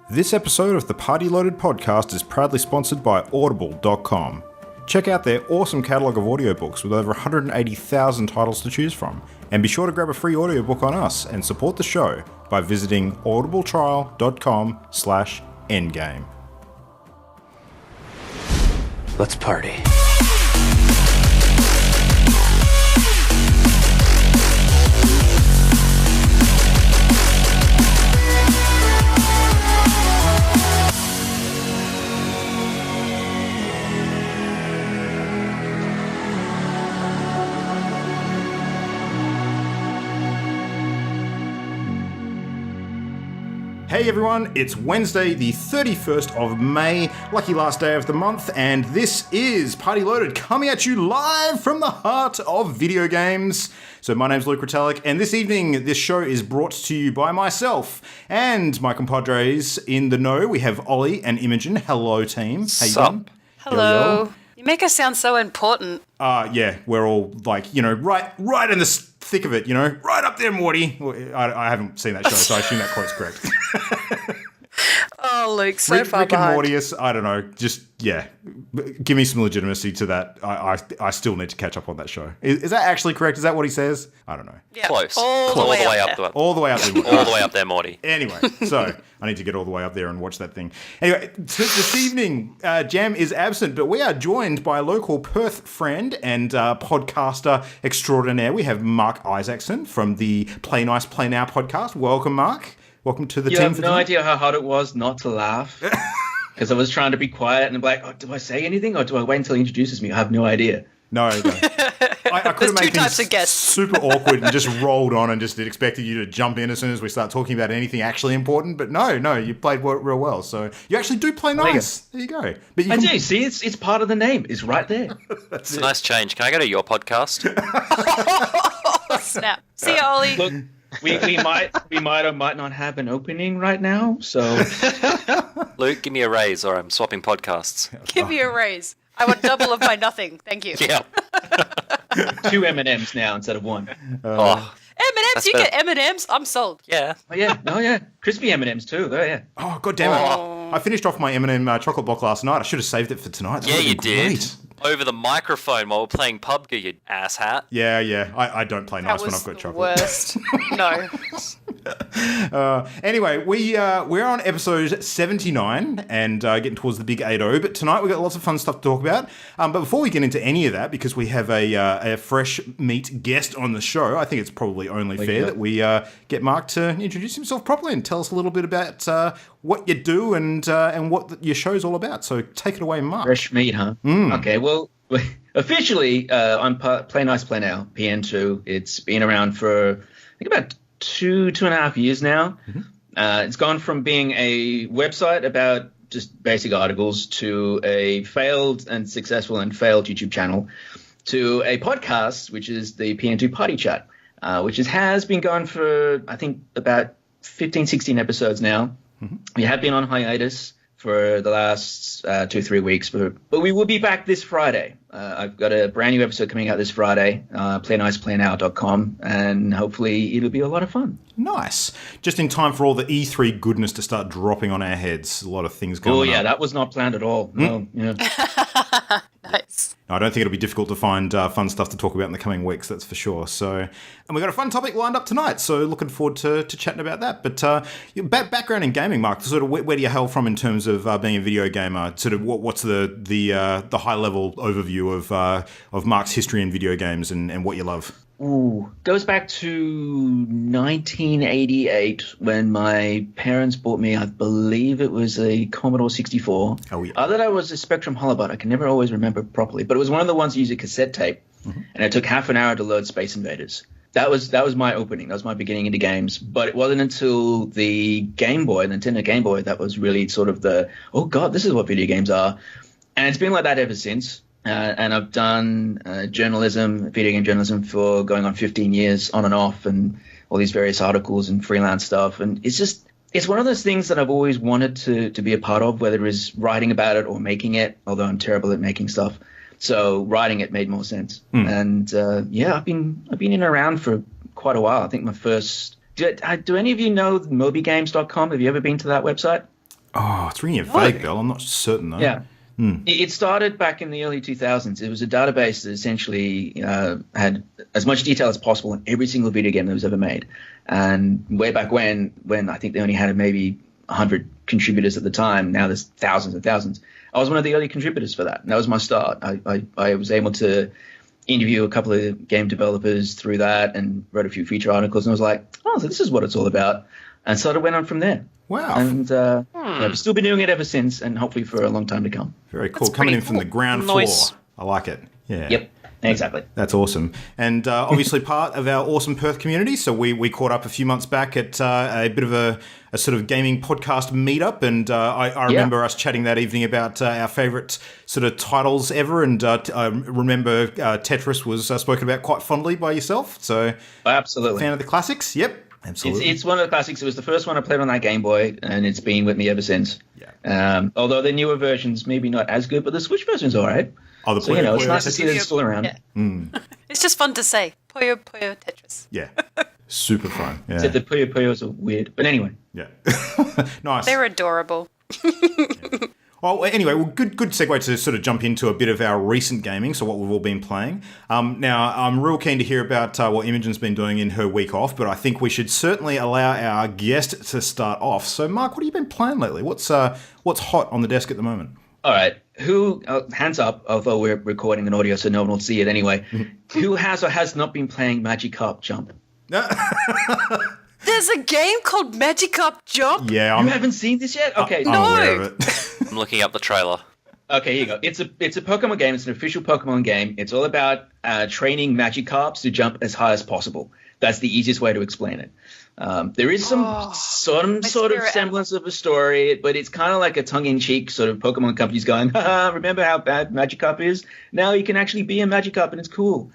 This episode of the Party Loaded podcast is proudly sponsored by Audible.com. Check out their awesome catalogue of audiobooks with over 180,000 titles to choose from. And be sure to grab a free audiobook on us and support the show by visiting audibletrial.com/endgame. Let's party. Hey everyone, it's Wednesday the 31st of May, lucky last day of the month, and this is Party Loaded coming at you live from the heart of video games. So my name's Luke Retallick, and this evening this show is brought to you by myself and my compadres in the know. We have Ollie and Imogen. Hello team. How you doing? Hello. Yo. You make us sound so important. Yeah, we're all like, right in the thick of it, right up there, Morty. Well, I haven't seen that show, so I assume that quote's correct. Oh, Luke, so far Rick behind. and Mortius, I don't know, just, yeah, give me some legitimacy to that. I still need to catch up on that show. Is that actually correct? Is that what he says? I don't know. Yeah, Close. All the way up there. All the way up there. All the way up there, Morty. Anyway, so I need to get all the way up there and watch that thing. Anyway, this evening, Jam is absent, but we are joined by a local Perth friend and podcaster extraordinaire. We have Mark Isaacson from the Play Nice, Play Now podcast. Welcome, Mark. Welcome to the team. You have no idea how hard it was not to laugh. Because I was trying to be quiet and I'm like, oh, do I say anything or do I wait until he introduces me? I have no idea. No. I could have made types of things guests. super awkward and just rolled on and just expected you to jump in as soon as we start talking about anything actually important. But no, you played real well. So you actually do play nice. There you go. But I do. See, it's part of the name. It's right there. It's a nice change. Can I go to your podcast? Oh, snap. See ya, Ollie. Look, we might or might not have an opening right now. So Luke, give me a raise or I'm swapping podcasts. Give me a raise. I want double of my nothing. Thank you. Yeah. 2 M&Ms now instead of 1. M&Ms, you better. get M&Ms. I'm sold. Yeah. Oh yeah, crispy M&Ms too. Oh yeah. Oh, God damn it. I finished off my M&M chocolate block last night. I should have saved it for tonight. That Yeah, would've you been did. great. Over the microphone while we're playing PUBG, you asshat. Yeah. I don't play nice That when was I've got the chocolate. worst. No. Anyway, we're on episode 79 and getting towards the big 80. But tonight we've got lots of fun stuff to talk about. But before we get into any of that, because we have a fresh meat guest on the show, I think it's probably only fair that we get Mark to introduce himself properly and tell us a little bit about what you do and what your show's all about. So take it away, Mark. Fresh meat, huh? Okay, well, officially, I'm Play Nice, Play Now, PN2. It's been around for, I think, about two and a half years now. It's gone from being a website about just basic articles to a failed and successful and failed YouTube channel to a podcast, which is the PN2 Party Chat, which has been going for, I think, about 15, 16 episodes now. We have been on hiatus for the last 2-3 weeks, but we will be back this Friday. I've got a brand new episode coming out this Friday, PlayNicePlayNow.com, and hopefully it'll be a lot of fun. Nice. Just in time for all the E3 goodness to start dropping on our heads. A lot of things going on. Oh, yeah, that was not planned at all. No, yeah. Nice. I don't think it'll be difficult to find fun stuff to talk about in the coming weeks, that's for sure. So, and we've got a fun topic lined up tonight, so looking forward to chatting about that. But your background in gaming, Mark, sort of where do you hail from in terms of being a video gamer? Sort of what's the high level overview of Mark's history in video games and what you love? Ooh, goes back to 1988 when my parents bought me, I believe it was a Commodore 64. Oh, yeah. Other than that was a Spectrum Holobot. I can never always remember properly, but it was one of the ones that used a cassette tape, and it took half an hour to load Space Invaders. That was my opening. That was my beginning into games. But it wasn't until the Game Boy, Nintendo Game Boy, that was really sort of the, oh God, this is what video games are. And it's been like that ever since. And I've done journalism, video game journalism, for going on 15 years on and off, and all these various articles and freelance stuff. And it's one of those things that I've always wanted to be a part of, whether it's writing about it or making it, although I'm terrible at making stuff. So writing it made more sense. And I've been in and around for quite a while. I think my first. Do any of you know mobygames.com? Have you ever been to that website? Oh, it's ringing a vague bell. I'm not certain, though. Yeah. It started back in the early 2000s. It was a database that essentially had as much detail as possible on every single video game that was ever made. And way back when I think they only had maybe 100 contributors at the time, now there's thousands and thousands. I was one of the early contributors for that. And that was my start. I was able to interview a couple of game developers through that and wrote a few feature articles. And I was like, oh, so this is what it's all about. And so it went on from there. Wow. And I've still been doing it ever since, and hopefully for a long time to come. Very cool. That's Coming in pretty from the cool. ground Nice. floor. I like it. Yeah. Yep, exactly. That's awesome. And obviously part of our awesome Perth community. So we caught up a few months back at a bit of a sort of gaming podcast meetup. And I remember us chatting that evening about our favourite sort of titles ever. And I remember Tetris was spoken about quite fondly by yourself. So Absolutely. fan of the classics? Yep. Absolutely. It's one of the classics. It was the first one I played on that Game Boy, and it's been with me ever since. Yeah. Although the newer version's maybe not as good, but the Switch version's all right. Oh, the So, it's nice to see that it's still around. Yeah. It's just fun to say. Puyo Puyo Tetris. Yeah. Super fun. Yeah. Except the Puyo Puyos are weird. But anyway. Yeah. Nice. They're adorable. Well, anyway, good segue to sort of jump into a bit of our recent gaming, so what we've all been playing. Now, I'm real keen to hear about what Imogen's been doing in her week off, but I think we should certainly allow our guest to start off. So, Mark, what have you been playing lately? What's hot on the desk at the moment? All right. Who, hands up, although we're recording an audio so no one will see it anyway, who has or has not been playing Magicarp Jump? There's a game called Magicarp Jump? Yeah, You haven't seen this yet? Okay. I'm aware of it. I'm looking up the trailer. Okay, here you go. It's a Pokemon game. It's an official Pokemon game. It's all about training Magikarps to jump as high as possible. That's the easiest way to explain it. There is some sort of spirit semblance of a story, but it's kind of like a tongue-in-cheek sort of Pokemon companies going, haha, remember how bad Magikarp is? Now you can actually be a Magikarp and it's cool.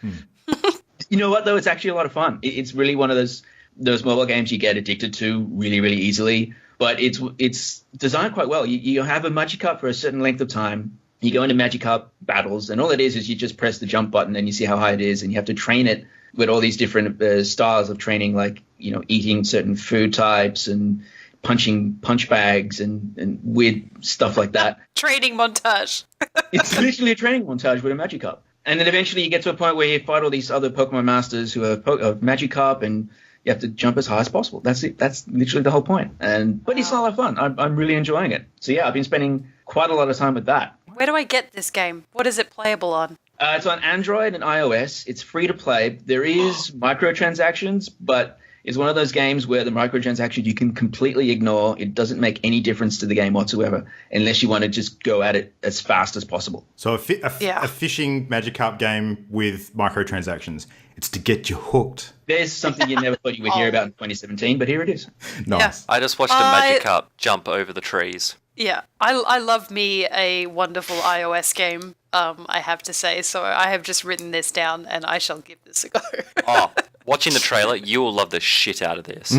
You know what, though? It's actually a lot of fun. It's really one of those mobile games you get addicted to really, really easily. But it's designed quite well. You have a Magikarp for a certain length of time. You go into Magikarp battles, and all it is you just press the jump button and you see how high it is, and you have to train it with all these different styles of training, like eating certain food types and punching punch bags and weird stuff like that. Training montage. It's literally a training montage with a Magikarp. And then eventually you get to a point where you fight all these other Pokemon masters who have Magikarp, and you have to jump as high as possible. That's it. That's literally the whole point. But it's a lot of fun. I'm really enjoying it. So yeah, I've been spending quite a lot of time with that. Where do I get this game? What is it playable on? It's on Android and iOS. It's free to play. There is microtransactions, but it's one of those games where the microtransactions you can completely ignore. It doesn't make any difference to the game whatsoever, unless you want to just go at it as fast as possible. So a fishing Magikarp game with microtransactions. It's to get you hooked. There's something you never thought you would hear about in 2017, but here it is. Nice. I just watched a Magicarp jump over the trees. Yeah, I love me a wonderful iOS game, I have to say. So I have just written this down, and I shall give this a go. Oh, watching the trailer, you will love the shit out of this.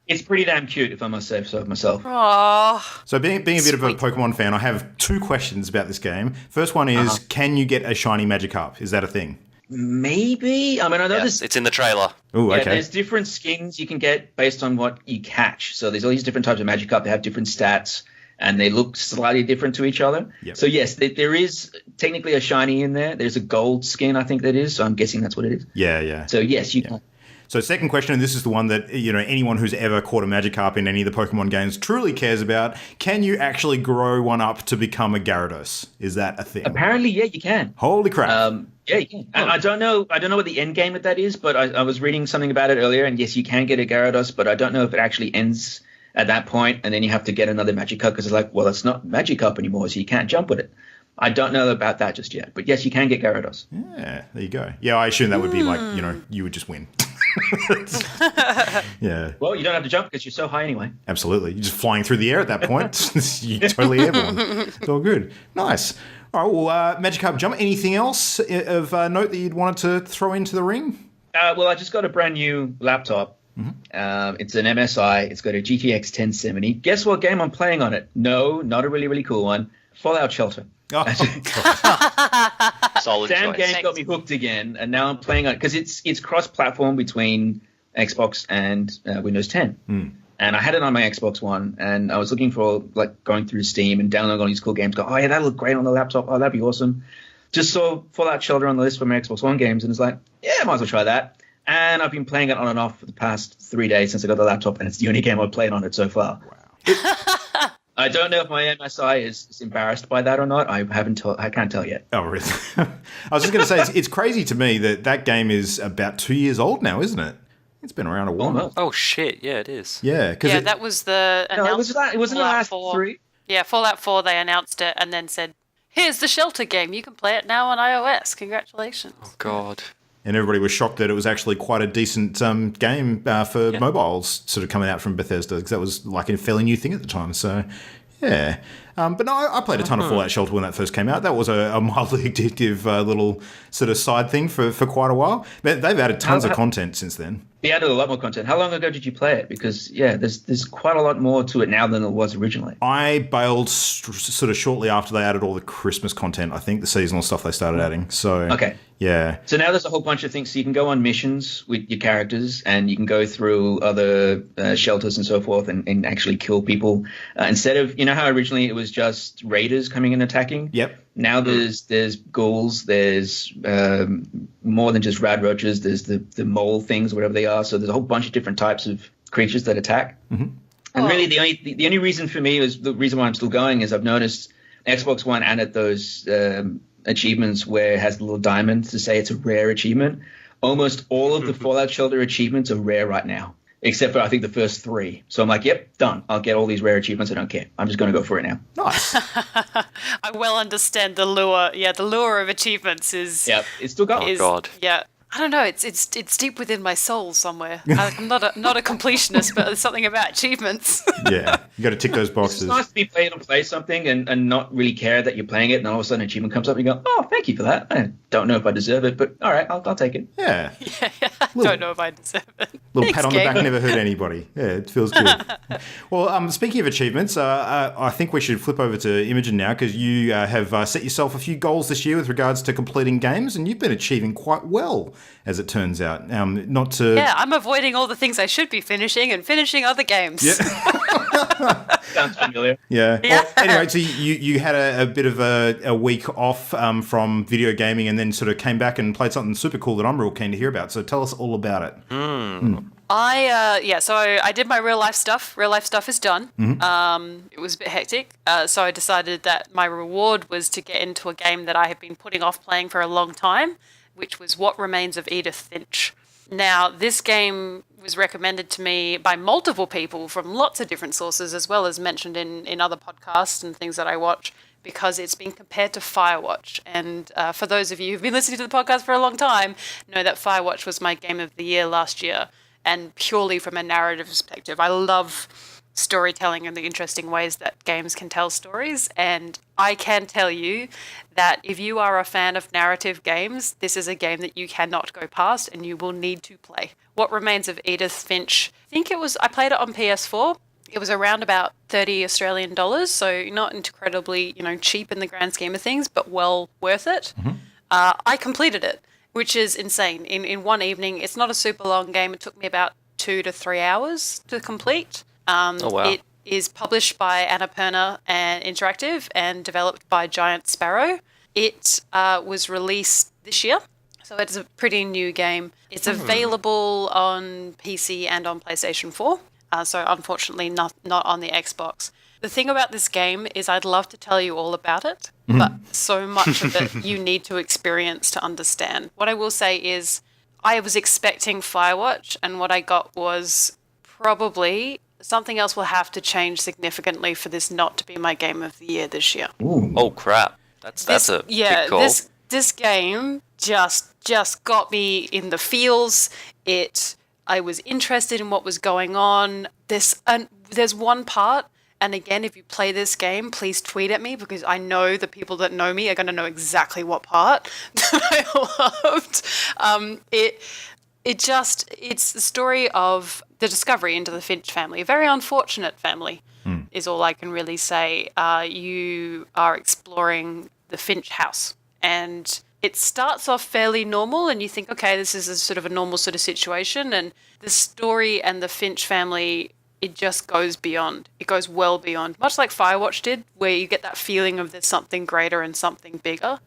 It's pretty damn cute, if I must say so myself. Aww. So being a bit of a Pokemon fan, I have two questions about this game. First one is, can you get a shiny Magikarp? Is that a thing? Maybe. I mean, I know Yes, it's in the trailer. Oh, okay. There's different skins you can get based on what you catch. So there's all these different types of Magikarp. They have different stats, and they look slightly different to each other. Yep. So yes, there is technically a shiny in there. There's a gold skin, I think that is. So I'm guessing that's what it is. Yeah. So yes, you can. So second question, and this is the one that anyone who's ever caught a Magikarp in any of the Pokemon games truly cares about. Can you actually grow one up to become a Gyarados? Is that a thing? Apparently, yeah, you can. Holy crap. Yeah, you can. I don't know what the end game with that is, but I was reading something about it earlier, and yes, you can get a Gyarados, but I don't know if it actually ends at that point, and then you have to get another Magikarp because it's like, well, it's not Magikarp anymore, so you can't jump with it. I don't know about that just yet, but yes, you can get Gyarados. Yeah, there you go. Yeah, I assume that would be like, you would just win. Yeah. Well, you don't have to jump because you're so high anyway. Absolutely. You're just flying through the air at that point. You're totally airborne. It's all good. Nice. All right, well, Magikarp Jump, anything else of note that you'd wanted to throw into the ring? Well, I just got a brand new laptop. Mm-hmm. It's an MSI. It's got a GTX 1070. Guess what game I'm playing on it? No, not a really, really cool one. Fallout Shelter. Oh, Solid Damn choice. game got me hooked again, and now I'm playing on it because it's cross-platform between Xbox and Windows 10. and I had it on my Xbox One, and I was looking for, like, going through Steam and downloading all these cool games. Go, oh yeah, that'll look great on the laptop. Oh, that'd be awesome. Just saw Fallout Shelter on the list for my Xbox One games, and it's like, yeah, might as well try that. And I've been playing it on and off for the past 3 days since I got the laptop, and it's the only game I've played on it so far. Wow. I don't know if my MSI is embarrassed by that or not. I can't tell yet. Oh, really? I was just going to say, it's crazy to me that game is about 2 years old now, isn't it? It's been around a while. Almost. Oh shit! Yeah, it is. Yeah, Yeah, that was the announcement. It wasn't the last 3. Yeah, Fallout 4, they announced it and then said, here's the Shelter game. You can play it now on iOS. Congratulations. Oh god. And everybody was shocked that it was actually quite a decent game for mobiles sort of coming out from Bethesda, because that was like a fairly new thing at the time. So, yeah. But no, I played a ton of Fallout Shelter when that first came out. That was a mildly addictive little sort of side thing for quite a while. But they've added tons of content since then. They added a lot more content. How long ago did you play it? Because, yeah, there's quite a lot more to it now than there was originally. I bailed sort of shortly after they added all the Christmas content. I think the seasonal stuff they started adding. So, okay. Yeah. So now there's a whole bunch of things. So you can go on missions with your characters, and you can go through other shelters and so forth and actually kill people. Instead of, you know how originally it was just raiders coming and attacking? Yep. Now there's ghouls, there's more than just rad roaches, there's the mole things, whatever they are. So there's a whole bunch of different types of creatures that attack. Mm-hmm. And really the only reason for me is the reason why I'm still going is I've noticed Xbox One added those achievements where it has the little diamond to say it's a rare achievement. Almost all of the Fallout Shelter achievements are rare right now, except for I think the first 3. So I'm like, yep, done. I'll get all these rare achievements. I don't care. I'm just going to go for it now. Nice. I well understand the lure. Yeah, the lure of achievements is... Yeah, it's still going. Oh, God. Yeah. I don't know. It's deep within my soul somewhere. I'm not a completionist, but there's something about achievements. Yeah, you got to tick those boxes. It's nice to be able to play something and not really care that you're playing it, and all of a sudden an achievement comes up and you go, oh, thank you for that. I don't know if I deserve it, but all right, I'll take it. Yeah. Don't know if I deserve it. Little pat on the back never hurt anybody. Yeah, it feels good. Well, speaking of achievements, I think we should flip over to Imogen now, because you have set yourself a few goals this year with regards to completing games, and you've been achieving quite well, as it turns out. Not to... Yeah, I'm avoiding all the things I should be finishing and finishing other games. Yeah. Sounds familiar. Yeah. Well, anyway, so you had a bit of a week off from video gaming, and then sort of came back and played something super cool that I'm real keen to hear about. So tell us all about it. So I did my real life stuff. Real life stuff is done. Mm-hmm. It was a bit hectic. So I decided that my reward was to get into a game that I had been putting off playing for a long time, which was What Remains of Edith Finch. Now, this game was recommended to me by multiple people from lots of different sources, as well as mentioned in other podcasts and things that I watch, because it's been compared to Firewatch. And for those of you who've been listening to the podcast for a long time, know that Firewatch was my game of the year last year, and purely from a narrative perspective. I love storytelling and the interesting ways that games can tell stories, and I can tell you that if you are a fan of narrative games, this is a game that you cannot go past and you will need to play. What Remains of Edith Finch, I played it on PS4. It was around about 30 Australian dollars, so not incredibly, cheap in the grand scheme of things, but well worth it. Mm-hmm. I completed it, which is insane. In one evening. It's not a super long game. It took me about 2 to 3 hours to complete. Oh, wow. It is published by Annapurna and Interactive and developed by Giant Sparrow. It was released this year, so it's a pretty new game. It's available on PC and on PlayStation 4, so unfortunately not on the Xbox. The thing about this game is I'd love to tell you all about it, but so much of it you need to experience to understand. What I will say is I was expecting Firewatch, and what I got was probably... something else will have to change significantly for this not to be my game of the year this year. Ooh. Oh crap! That's a big call. This game just got me in the feels. I was interested in what was going on. There's one part, and again, if you play this game, please tweet at me, because I know the people that know me are going to know exactly what part that I loved. It's the story of the discovery into the Finch family. A very unfortunate family is all I can really say. You are exploring the Finch house, and it starts off fairly normal, and you think, okay, this is a sort of a normal sort of situation, and the story and the Finch family it just goes beyond. It goes well beyond. Much like Firewatch did, where you get that feeling of there's something greater and something bigger.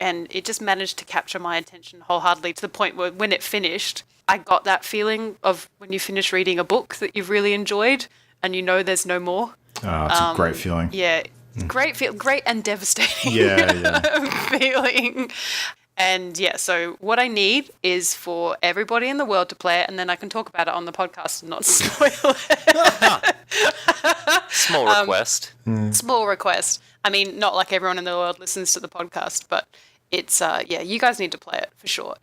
And it just managed to capture my attention wholeheartedly to the point where when it finished, I got that feeling of when you finish reading a book that you've really enjoyed and you know there's no more. Oh, it's a great feeling. Yeah, great and devastating Yeah. feeling. And yeah, so what I need is for everybody in the world to play it, and then I can talk about it on the podcast and not spoil it. Small request. Small request. I mean, not like everyone in the world listens to the podcast, but it's you guys need to play it for sure.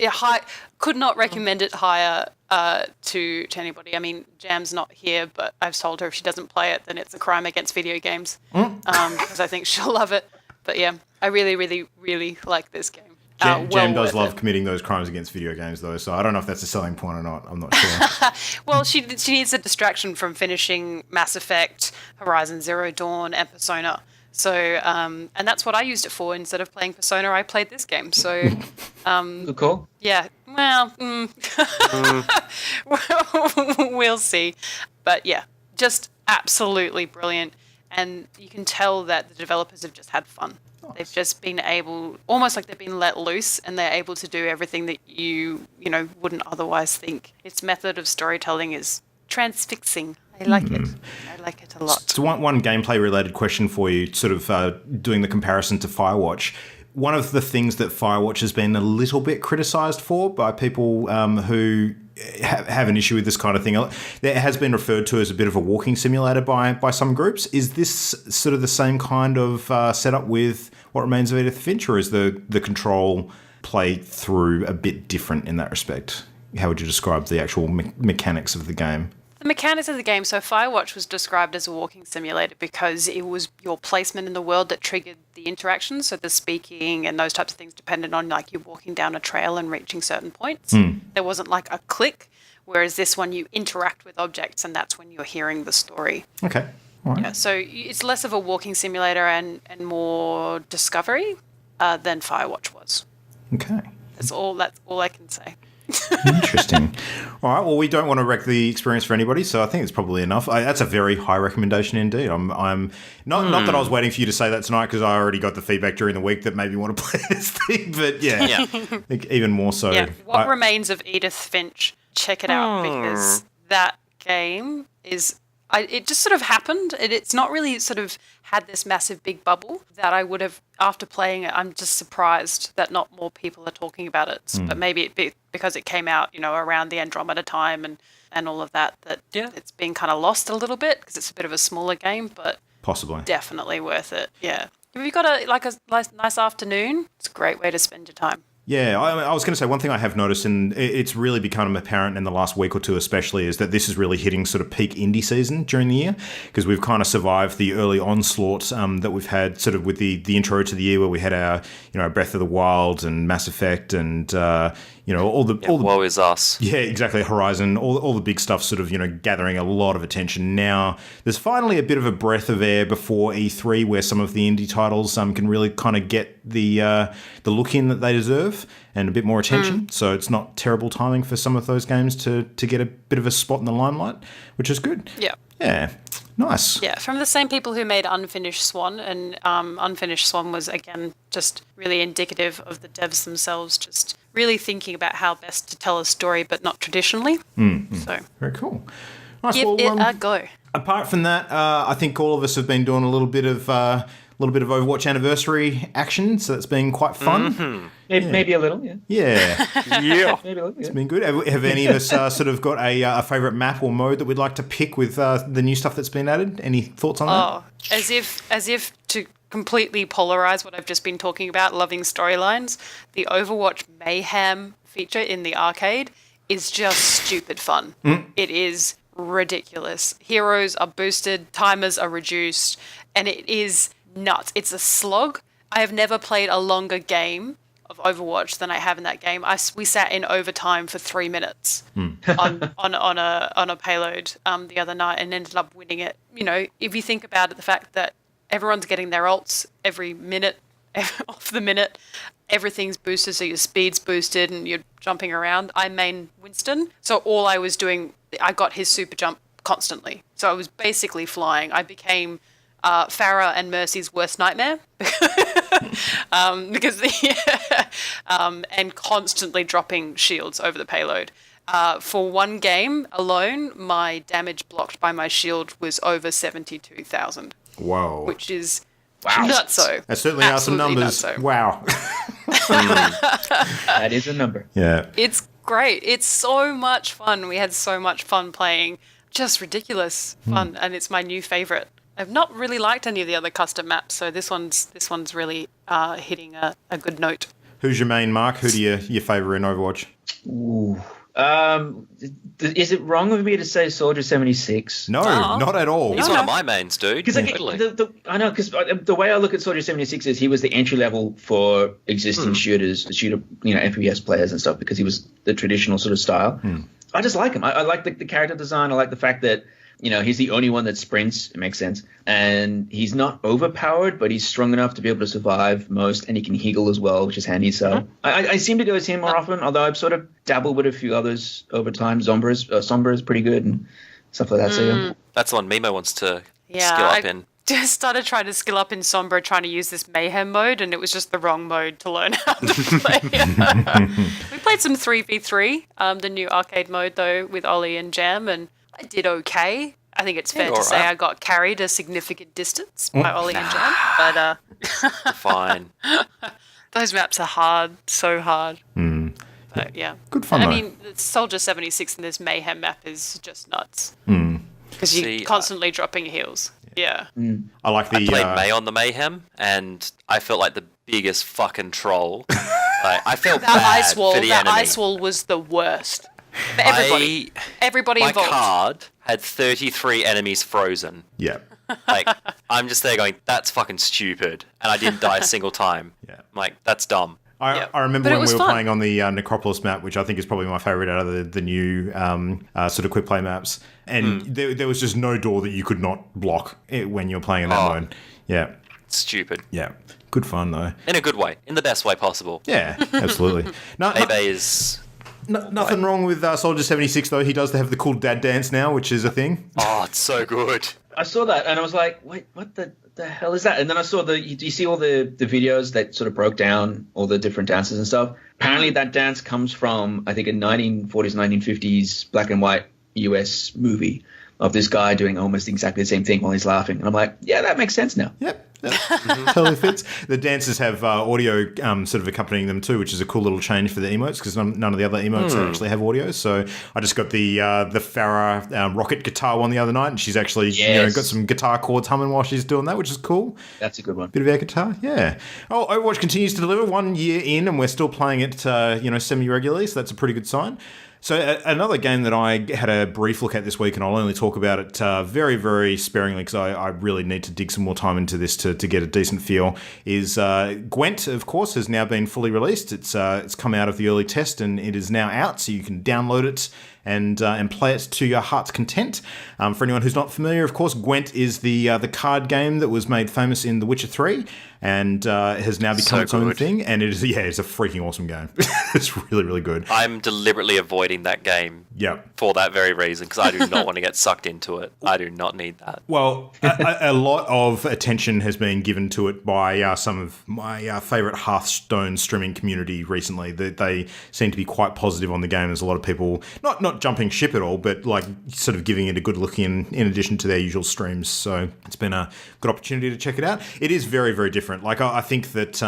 Could not recommend it higher to anybody. I mean, Jam's not here, but I've told her if she doesn't play it, then it's a crime against video games because I think she'll love it. But yeah, I really, really, really like this game. Jam does love committing those crimes against video games, though, so I don't know if that's a selling point or not. I'm not sure. Well, she needs a distraction from finishing Mass Effect, Horizon Zero Dawn, and Persona. So, and that's what I used it for. Instead of playing Persona, I played this game. So, Good call. yeah, well, we'll see. But yeah, just absolutely brilliant. And you can tell that the developers have just had fun. They've just been able, almost like they've been let loose, and they're able to do everything that you wouldn't otherwise think. Its method of storytelling is transfixing. I like it. I like it a lot. So one gameplay related question for you, sort of doing the comparison to Firewatch. One of the things that Firewatch has been a little bit criticised for by people who have an issue with this kind of thing, that has been referred to as a bit of a walking simulator by some groups. Is this sort of the same kind of setup with What Remains of Edith Finch, or is the control play through a bit different in that respect? How would you describe the actual mechanics of the game? The mechanics of the game, so Firewatch was described as a walking simulator because it was your placement in the world that triggered the interactions, so the speaking and those types of things depended on like you walking down a trail and reaching certain points. There wasn't like a click, whereas this one you interact with objects and that's when you're hearing the story. Okay. All right. Yeah, so it's less of a walking simulator and more discovery than Firewatch was. Okay. That's all I can say. Interesting. All right. Well, we don't want to wreck the experience for anybody, so I think it's probably enough. That's a very high recommendation indeed. I'm not that I was waiting for you to say that tonight because I already got the feedback during the week that made me want to play this thing. But yeah. I think even more so. Yeah. What Remains of Edith Finch? Check it out because that game is. It just sort of happened. It's not really sort of had this massive big bubble that I would have, after playing it, I'm just surprised that not more people are talking about it. But maybe because it came out, around the Andromeda time and all of that it's been kind of lost a little bit because it's a bit of a smaller game, but possibly definitely worth it. Yeah. If you've got a nice afternoon, it's a great way to spend your time. Yeah, I was going to say one thing I have noticed, and it's really become apparent in the last week or two especially, is that this is really hitting sort of peak indie season during the year because we've kind of survived the early onslaught that we've had sort of with the intro to the year where we had our Breath of the Wild and Mass Effect and all the woe is us. Yeah, exactly. Horizon, all the big stuff sort of gathering a lot of attention. Now there's finally a bit of a breath of air before E3 where some of the indie titles can really kind of get the look in that they deserve and a bit more attention. So it's not terrible timing for some of those games to get a bit of a spot in the limelight, which is good. Yeah. Yeah. Nice. Yeah, from the same people who made Unfinished Swan, and Unfinished Swan was, again, just really indicative of the devs themselves just really thinking about how best to tell a story, but not traditionally. So very cool. Nice. Give it a go. Apart from that, I think all of us have been doing a little bit of Overwatch anniversary action, so it's been quite fun. Maybe a little, yeah. Yeah. Yeah. Maybe a little, yeah. It's been good. Have any of us sort of got a favourite map or mode that we'd like to pick with the new stuff that's been added? Any thoughts on that? As if to completely polarize what I've just been talking about, loving storylines, the Overwatch Mayhem feature in the arcade is just stupid fun. It is ridiculous. Heroes are boosted, timers are reduced, and it is nuts. It's a slog. I have never played a longer game of Overwatch than I have in that game. We sat in overtime for 3 minutes on a payload the other night and ended up winning it. If you think about it, the fact that everyone's getting their ults every minute, off the minute, everything's boosted, so your speed's boosted and you're jumping around. I main Winston, so all I was doing, I got his super jump constantly. So I was basically flying. I became Farah and Mercy's worst nightmare because and constantly dropping shields over the payload. For one game alone, my damage blocked by my shield was over 72,000. Whoa. Which is Wow. nutso. That certainly are some Absolutely numbers. nutso. Wow. That is a number. Yeah. It's great. It's so much fun. We had so much fun playing. Just ridiculous fun, and it's my new favorite. I've not really liked any of the other custom maps, so this one's really hitting a good note. Who's your main, Mark? Who do you favour in Overwatch? Ooh. Is it wrong of me to say Soldier 76? No, not at all. He's one of my mains, dude. Because I know, because the way I look at Soldier 76 is he was the entry level for existing shooters, FPS players and stuff, because he was the traditional sort of style. I just like him. I like the character design. I like the fact that he's the only one that sprints. It makes sense. And he's not overpowered, but he's strong enough to be able to survive most, and he can heal as well, which is handy. So I seem to go with him more often, although I've sort of dabbled with a few others over time. Sombra is pretty good and stuff like that. So yeah. That's the one Mimo wants to skill up in. Just started trying to skill up in Sombra, trying to use this Mayhem mode, and it was just the wrong mode to learn how to play. We played some 3v3, the new arcade mode, though, with Ollie and Jam, and I did okay. I think it's fair to say I got carried a significant distance by Ollie and Jam, but Fine. those maps are hard, so hard. But yeah. Good fun, I though. mean, Soldier 76 in this Mayhem map is just nuts. Because you're See, constantly dropping heals. Yeah. I like the... I played May on the Mayhem, and I felt like the biggest fucking troll. I felt That bad ice wall, for the that enemy. ice wall was the worst. For everybody. Everybody My involved. card had 33 enemies frozen. Yeah. Like, I'm just there going, that's fucking stupid. And I didn't die a single time. Yeah. I'm like, that's dumb. I remember But it when was we were fun. playing on the Necropolis map, which I think is probably my favourite out of the new sort of quick play maps. And there was just no door that you could not block when you're playing in that mode. Yeah. Stupid. Yeah. Good fun, though. In a good way. In the best way possible. Yeah, absolutely. Bay is... Nothing wrong with Soldier 76, though. He does have the cool dad dance now, which is a thing. Oh, it's so good. I saw that and I was like, wait, what the hell is that? And then I saw you see all the videos that sort of broke down all the different dances and stuff. Apparently that dance comes from, I think, a 1940s, 1950s black and white US movie of this guy doing almost exactly the same thing while he's laughing. And I'm like, yeah, that makes sense now. Yep. Totally fits. The dances have audio sort of accompanying them too, which is a cool little change for the emotes because none of the other emotes actually have audio. So I just got the Farah rocket guitar one the other night, and she's actually got some guitar chords humming while she's doing that, which is cool. That's a good one. Bit of air guitar, yeah. Oh, Overwatch continues to deliver 1 year in, and we're still playing it, semi-regularly, so that's a pretty good sign. So another game that I had a brief look at this week, and I'll only talk about it very, very sparingly because I really need to dig some more time into this to get a decent feel, is Gwent, of course, has now been fully released. It's come out of the early test and it is now out, so you can download it and play it to your heart's content. For anyone who's not familiar, of course, Gwent is the card game that was made famous in The Witcher 3 and has now become its own thing. And it's a freaking awesome game. It's really, really good. I'm deliberately avoiding that game for that very reason because I do not want to get sucked into it. I do not need that. Well, a lot of attention has been given to it by some of my favourite Hearthstone streaming community recently. They seem to be quite positive on the game. There's a lot of people, not jumping ship at all, but like sort of giving it a good look in addition to their usual streams. So it's been a good opportunity to check it out. It is very, very different. Like I think that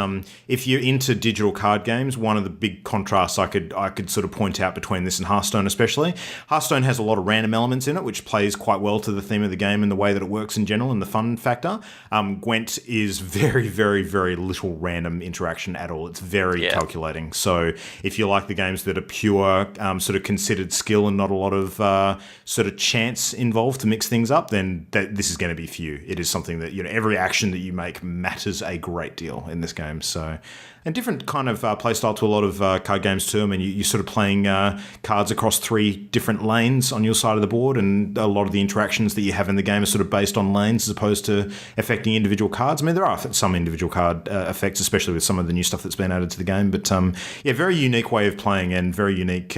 if you're into digital card games, one of the big contrasts I could sort of point out between this and Hearthstone especially. Hearthstone has a lot of random elements in it, which plays quite well to the theme of the game and the way that it works in general and the fun factor. Gwent is very, very, very little random interaction at all. It's very calculating. So if you like the games that are pure sort of considered skill and not a lot of sort of chance involved to mix things up, then this is going to be for you. It is something that, every action that you make matters a great deal in this game. So, and different kind of play style to a lot of card games too. I mean, you're sort of playing cards across 3 different lanes on your side of the board, and a lot of the interactions that you have in the game are sort of based on lanes as opposed to affecting individual cards. I mean, there are some individual card effects, especially with some of the new stuff that's been added to the game. But very unique way of playing and very unique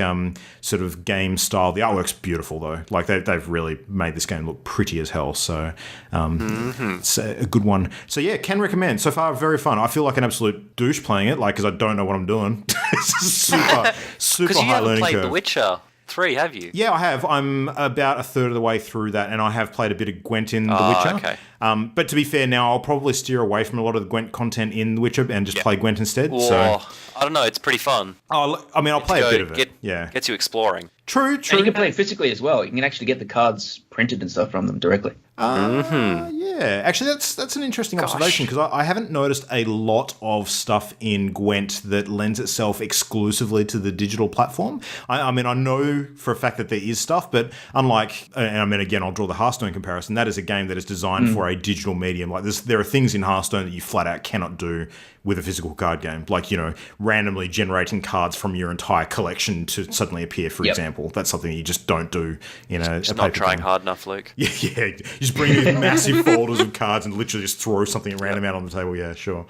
sort of game game style. The artwork's beautiful though. Like they've really made this game look pretty as hell. So it's a good one. So yeah, can recommend. So far, very fun. I feel like an absolute douche playing it, like because I don't know what I'm doing. It's super high learning curve. Because you haven't played The Witcher 3, have you? Yeah, I have. I'm about a third of the way through that, and I have played a bit of Gwent in The Witcher. Okay. But to be fair, now I'll probably steer away from a lot of the Gwent content in The Witcher and just play Gwent instead. Or, so I don't know, it's pretty fun. I mean, I'll play a bit of it. Gets you exploring. True. And you can play it physically as well. You can actually get the cards printed and stuff from them directly. Yeah, actually, that's an interesting observation because I haven't noticed a lot of stuff in Gwent that lends itself exclusively to the digital platform. I mean, I know for a fact that there is stuff, but unlike, and I mean, again, I'll draw the Hearthstone comparison. That is a game that is designed for a digital medium. Like there are things in Hearthstone that you flat out cannot do with a physical card game, like, you know, randomly generating cards from your entire collection to suddenly appear, for example. That's something you just don't do in a Just paper not trying game. hard enough, Luke. Yeah, you just bring these massive folders of cards and literally just throw something random out on the table. Yeah, sure.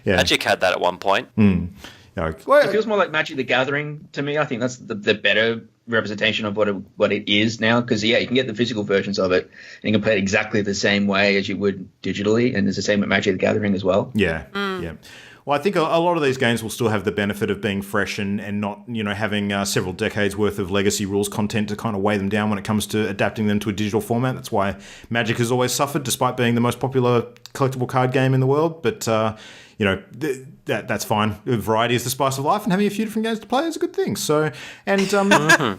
Yeah. Magic had that at one point. It feels more like Magic the Gathering to me. I think that's the better representation of what it is now, because you can get the physical versions of it and you can play it exactly the same way as you would digitally, and it's the same with Magic the Gathering as well. Yeah. Well, I think a lot of these games will still have the benefit of being fresh and not, you know, having several decades worth of legacy rules content to kind of weigh them down when it comes to adapting them to a digital format. That's why Magic has always suffered, despite being the most popular collectible card game in the world. But you know, that's fine. Variety is the spice of life, and having a few different games to play is a good thing. So, and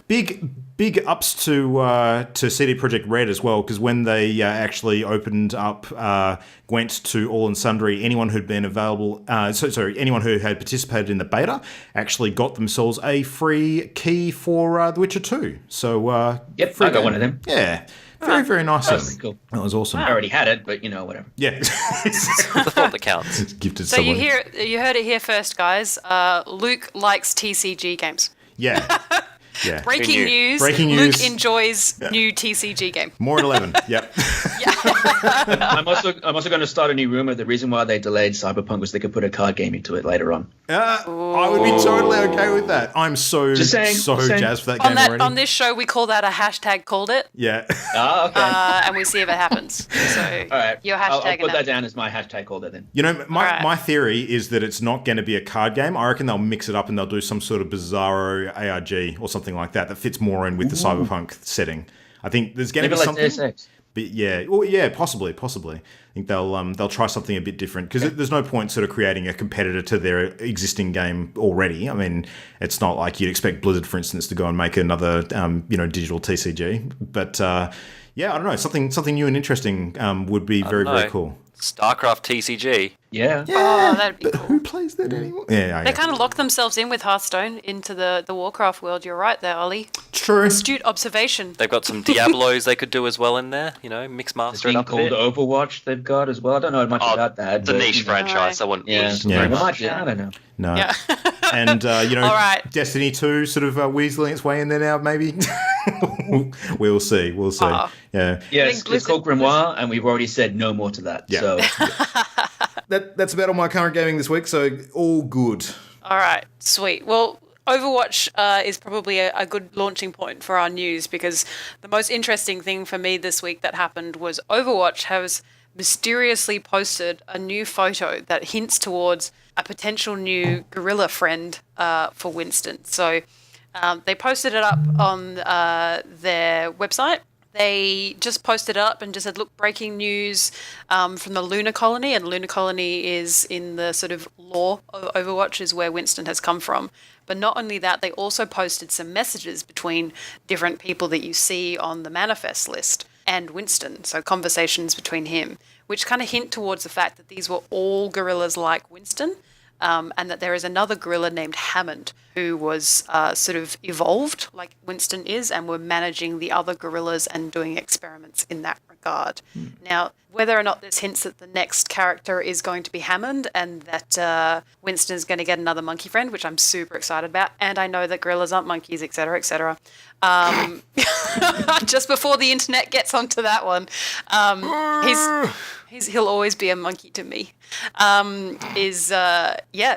big ups to CD Projekt Red as well, because when they actually opened up Gwent to all and sundry, anyone who'd been available, anyone who had participated in the beta actually got themselves a free key for The Witcher 2. So, I got one of them. Yeah. Very nice. That was cool. That was awesome. I already had it, but you know, whatever. Yeah. The thought that counts. It's gifted So someone. you heard it here first, guys. Luke likes TCG games. Yeah. Yeah. Breaking news. Luke enjoys new TCG game. More at 11. Yep. I'm also going to start a new rumor. The reason why they delayed Cyberpunk was they could put a card game into it later on. I would be totally okay with that. I'm so jazzed for that game already. On this show, we call that a hashtag called it. Yeah. Okay. And we see if it happens. So all right. you're I'll hashtagging put that down as my hashtag called it then. You know, my theory is that it's not going to be a card game. I reckon they'll mix it up and they'll do some sort of bizarro ARG or something like that fits more in with the Cyberpunk setting. I think there's going to be something. But possibly. I think they'll try something a bit different because there's no point sort of creating a competitor to their existing game already. I mean, it's not like you'd expect Blizzard, for instance, to go and make another digital TCG. But I don't know, something new and interesting would be very cool. StarCraft TCG. Yeah. Oh, that'd be cool. Who plays that anymore? Yeah. They kind of locked themselves in with Hearthstone into the Warcraft world. You're right there, Ollie. True. Astute observation. They've got some Diablos they could do as well in there. You know, mix master it up a bit. Called Overwatch they've got as well. I don't know much about that. It's a niche franchise. I wouldn't use very much. I don't know. No. Yeah. And, All right. Destiny 2 sort of weaseling its way in there now, maybe. We'll see. Yeah. Yes, it's called Grimoire, and we've already said no more to that. Yeah. So. That's about all my current gaming this week, so all good. All right. Sweet. Well, Overwatch is probably a good launching point for our news, because the most interesting thing for me this week that happened was Overwatch has mysteriously posted a new photo that hints towards a potential new gorilla friend for Winston. So they posted it up on their website. They just posted it up and just said, look, breaking news from the Lunar Colony. And Lunar Colony is in the sort of lore of Overwatch, is where Winston has come from. But not only that, they also posted some messages between different people that you see on the manifest list and Winston. So conversations between him, which kind of hint towards the fact that these were all gorillas like Winston. And that there is another gorilla named Hammond who was sort of evolved like Winston is, and were managing the other gorillas and doing experiments in that regard. Now, whether or not there's hints that the next character is going to be Hammond and that Winston is going to get another monkey friend, which I'm super excited about. And I know that gorillas aren't monkeys, etc., etc. Just before the internet gets onto that one, he'll always be a monkey to me.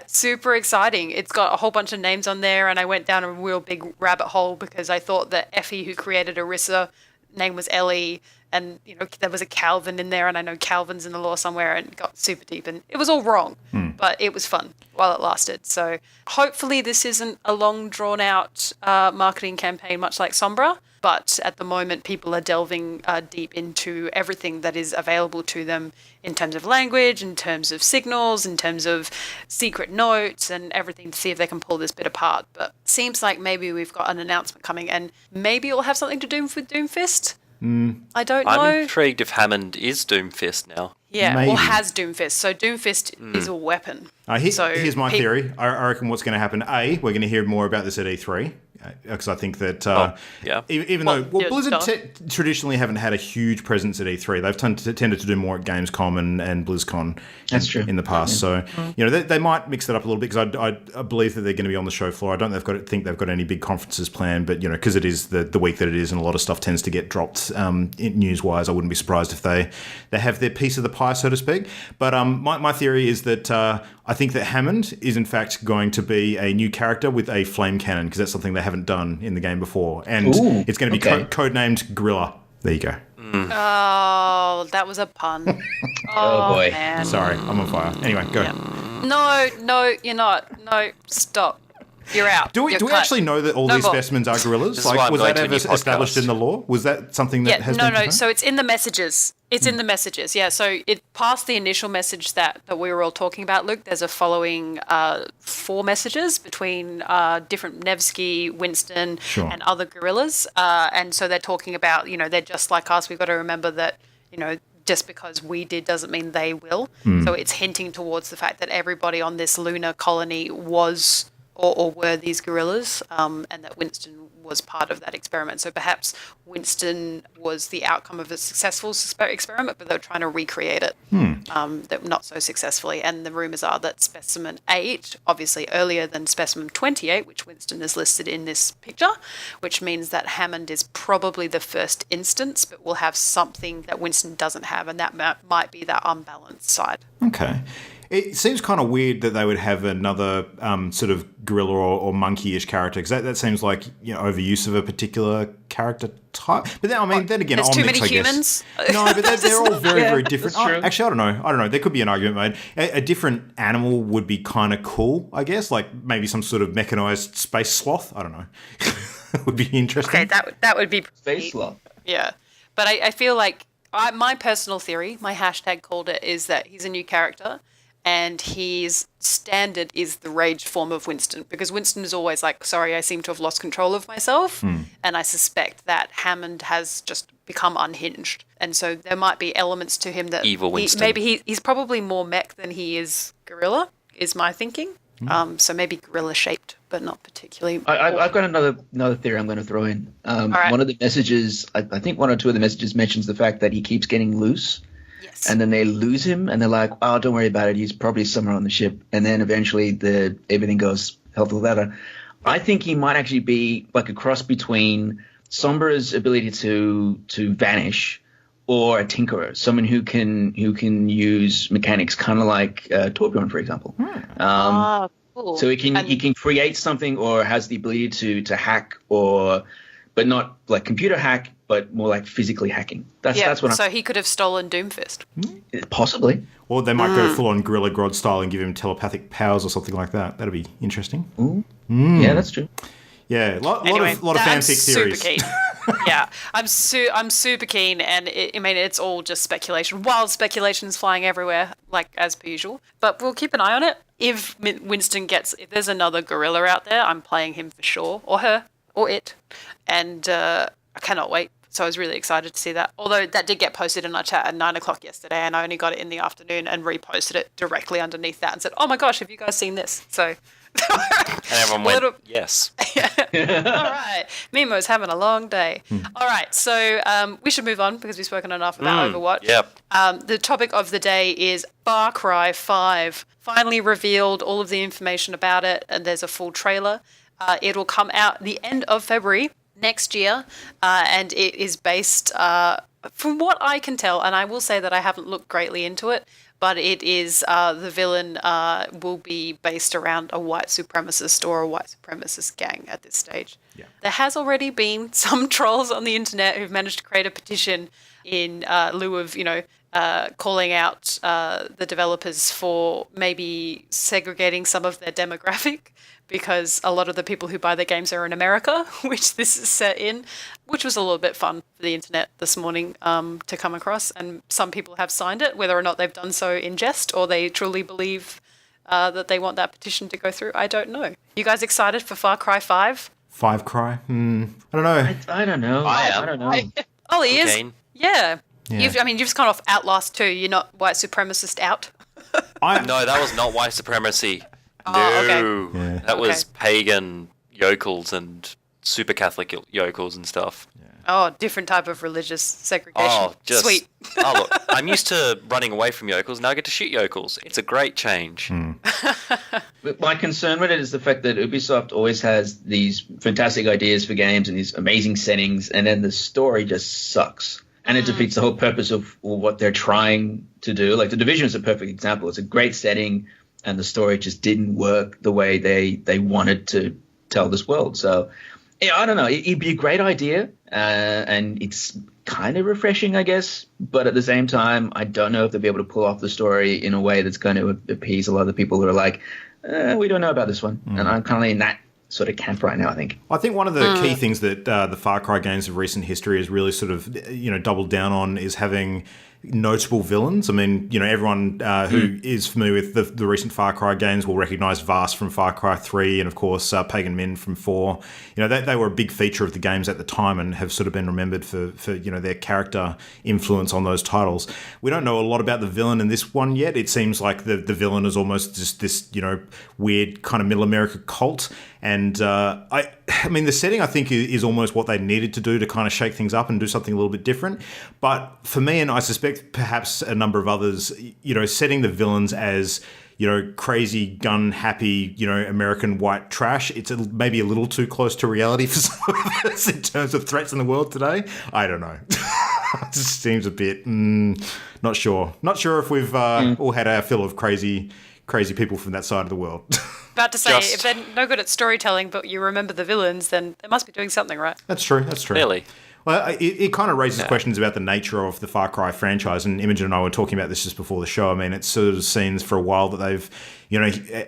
Super exciting. It's got a whole bunch of names on there, and I went down a real big rabbit hole because I thought that Effie, who created Orisa, name was Ellie, and there was a Calvin in there, and I know Calvin's in the lore somewhere, and got super deep, and it was all wrong, but it was fun while it lasted. So hopefully this isn't a long drawn out marketing campaign, much like Sombra. But at the moment, people are delving deep into everything that is available to them in terms of language, in terms of signals, in terms of secret notes and everything to see if they can pull this bit apart. But seems like maybe we've got an announcement coming, and maybe it'll have something to do with Doomfist. I don't know. I'm intrigued if Hammond is Doomfist now. Yeah, Maybe. or has Doomfist. So Doomfist is a weapon. Here's my theory. I reckon what's going to happen, we're going to hear more about this at E3. Because I think that even though Blizzard traditionally haven't had a huge presence at E3, they've tended to do more at Gamescom and BlizzCon. That's true. In the past. Yeah. So they might mix that up a little bit because I believe that they're going to be on the show floor. I don't think they've got any big conferences planned, but because it is the week that it is, and a lot of stuff tends to get dropped news wise. I wouldn't be surprised if they have their piece of the pie, so to speak. But my theory is that I think that Hammond is in fact going to be a new character with a flame cannon, because that's something they haven't done in the game before, and it's going to be codenamed Gorilla. There you go. Oh, that was a pun. Oh boy. Man. Sorry, I'm on fire. Anyway, go. Yeah. No, you're not. No, stop. You're out. Do we actually know that all these specimens are gorillas? Like, was that ever established in the lore? Was that something that has been confirmed? So it's in the messages. It's in the messages, yeah. So it passed the initial message that we were all talking about, Luke. There's a following 4 messages between different Nevsky, Winston, and other gorillas. And so they're talking about, they're just like us. We've got to remember that, just because we did doesn't mean they will. So it's hinting towards the fact that everybody on this lunar colony was or were these gorillas, and that Winston was part of that experiment. So perhaps Winston was the outcome of a successful experiment, but they were trying to recreate it, that not so successfully. And the rumours are that Specimen 8, obviously earlier than Specimen 28, which Winston is listed in this picture, which means that Hammond is probably the first instance, but will have something that Winston doesn't have, and that might be that unbalanced side. Okay. It seems kind of weird that they would have another sort of gorilla or monkey-ish character, because that seems like overuse of a particular character type. But then again, there's too many humans. No, but they're all very, very different. That's true. Actually, I don't know. There could be an argument made. A different animal would be kind of cool, I guess. Like maybe some sort of mechanized space sloth. I don't know. Would be interesting. Okay, that would be Space sloth. Yeah, but I feel like my personal theory, my hashtag called it, is that he's a new character. And his standard is the rage form of Winston, because Winston is always like, sorry, I seem to have lost control of myself. And I suspect that Hammond has just become unhinged. And so there might be elements to him that evil Winston. He's probably more mech than he is gorilla, is my thinking. So maybe gorilla shaped, but not particularly. I've got another theory I'm going to throw in. Right. One of the messages, I think one or two of the messages mentions the fact that he keeps getting loose. Yes. And then they lose him, and they're like, "Oh, don't worry about it. He's probably somewhere on the ship." And then eventually, everything goes hell for the leather. I think he might actually be like a cross between Sombra's ability to vanish, or a tinkerer, someone who can use mechanics, kind of like Torbjorn, for example. Cool. So he can create something, or has the ability to hack, but not like computer hack, but more like physically hacking. That's what So he could have stolen Doomfist. Possibly. Or they might go full-on Gorilla Grodd style and give him telepathic powers or something like that. That'd be interesting. Yeah, that's true. Yeah, a lot of fanfic theories. Super keen. Yeah, I'm super keen, and it's all just speculation. Wild speculations flying everywhere, like as per usual. But we'll keep an eye on it. If if there's another gorilla out there, I'm playing him for sure, or her, or it, and I cannot wait. So I was really excited to see that. Although that did get posted in our chat at 9 o'clock yesterday, and I only got it in the afternoon and reposted it directly underneath that and said, "Oh my gosh, have you guys seen this?" So And everyone went, yes. All right. Mimo's having a long day. All right. So we should move on because we've spoken enough about Overwatch. Yep. The topic of the day is Far Cry 5. Finally revealed all of the information about it, and there's a full trailer. It'll come out the end of February next year, and it is based, from what I can tell, and I will say that I haven't looked greatly into it, but it is the villain will be based around a white supremacist or a white supremacist gang at this stage. Yeah. There has already been some trolls on the internet who've managed to create a petition in lieu of, calling out the developers for maybe segregating some of their demographic, because a lot of the people who buy the games are in America, which this is set in, which was a little bit fun for the internet this morning to come across. And some people have signed it, whether or not they've done so in jest or they truly believe that they want that petition to go through. I don't know. You guys excited for Far Cry 5? Five Cry? I don't know. I don't know. I don't know. Ollie is. Kane. Yeah. You've just gone off Outlast 2. You're not white supremacist out. No, that was not white supremacy. Oh, no, okay. Yeah. That was pagan yokels and super Catholic yokels and stuff. Oh, different type of religious segregation. Oh, just Sweet. Oh, look, I'm used to running away from yokels. Now I get to shoot yokels. It's a great change. But my concern with it is the fact that Ubisoft always has these fantastic ideas for games and these amazing settings, and then the story just sucks. And it defeats the whole purpose of what they're trying to do. Like, The Division is a perfect example. It's a great setting, and the story just didn't work the way they wanted to tell this world. So, yeah, I don't know. It'd be a great idea, and it's kind of refreshing, I guess. But at the same time, I don't know if they'll be able to pull off the story in a way that's going to appease a lot of the people who are like, we don't know about this one. And I'm kind of in that sort of camp right now, I think. I think one of the key things that the Far Cry games of recent history has really sort of, doubled down on is having notable villains. I mean, everyone who is familiar with the recent Far Cry games will recognise Vast from Far Cry 3 and, of course, Pagan Min from 4. They were a big feature of the games at the time and have sort of been remembered for their character influence on those titles. We don't know a lot about the villain in this one yet. It seems like the villain is almost just this, weird kind of Middle America cult. And I mean, the setting, I think, is almost what they needed to do to kind of shake things up and do something a little bit different. But for me, and I suspect perhaps a number of others, setting the villains as, crazy, gun-happy, American white trash, it's maybe a little too close to reality for some of us in terms of threats in the world today. I don't know. It just seems a bit, not sure. Not sure if we've all had our fill of crazy people from that side of the world. About to say, if they're no good at storytelling, but you remember the villains, then they must be doing something right. That's true. Really? Well, it kind of raises questions about the nature of the Far Cry franchise, and Imogen and I were talking about this just before the show. I mean, it's sort of seems for a while that they've,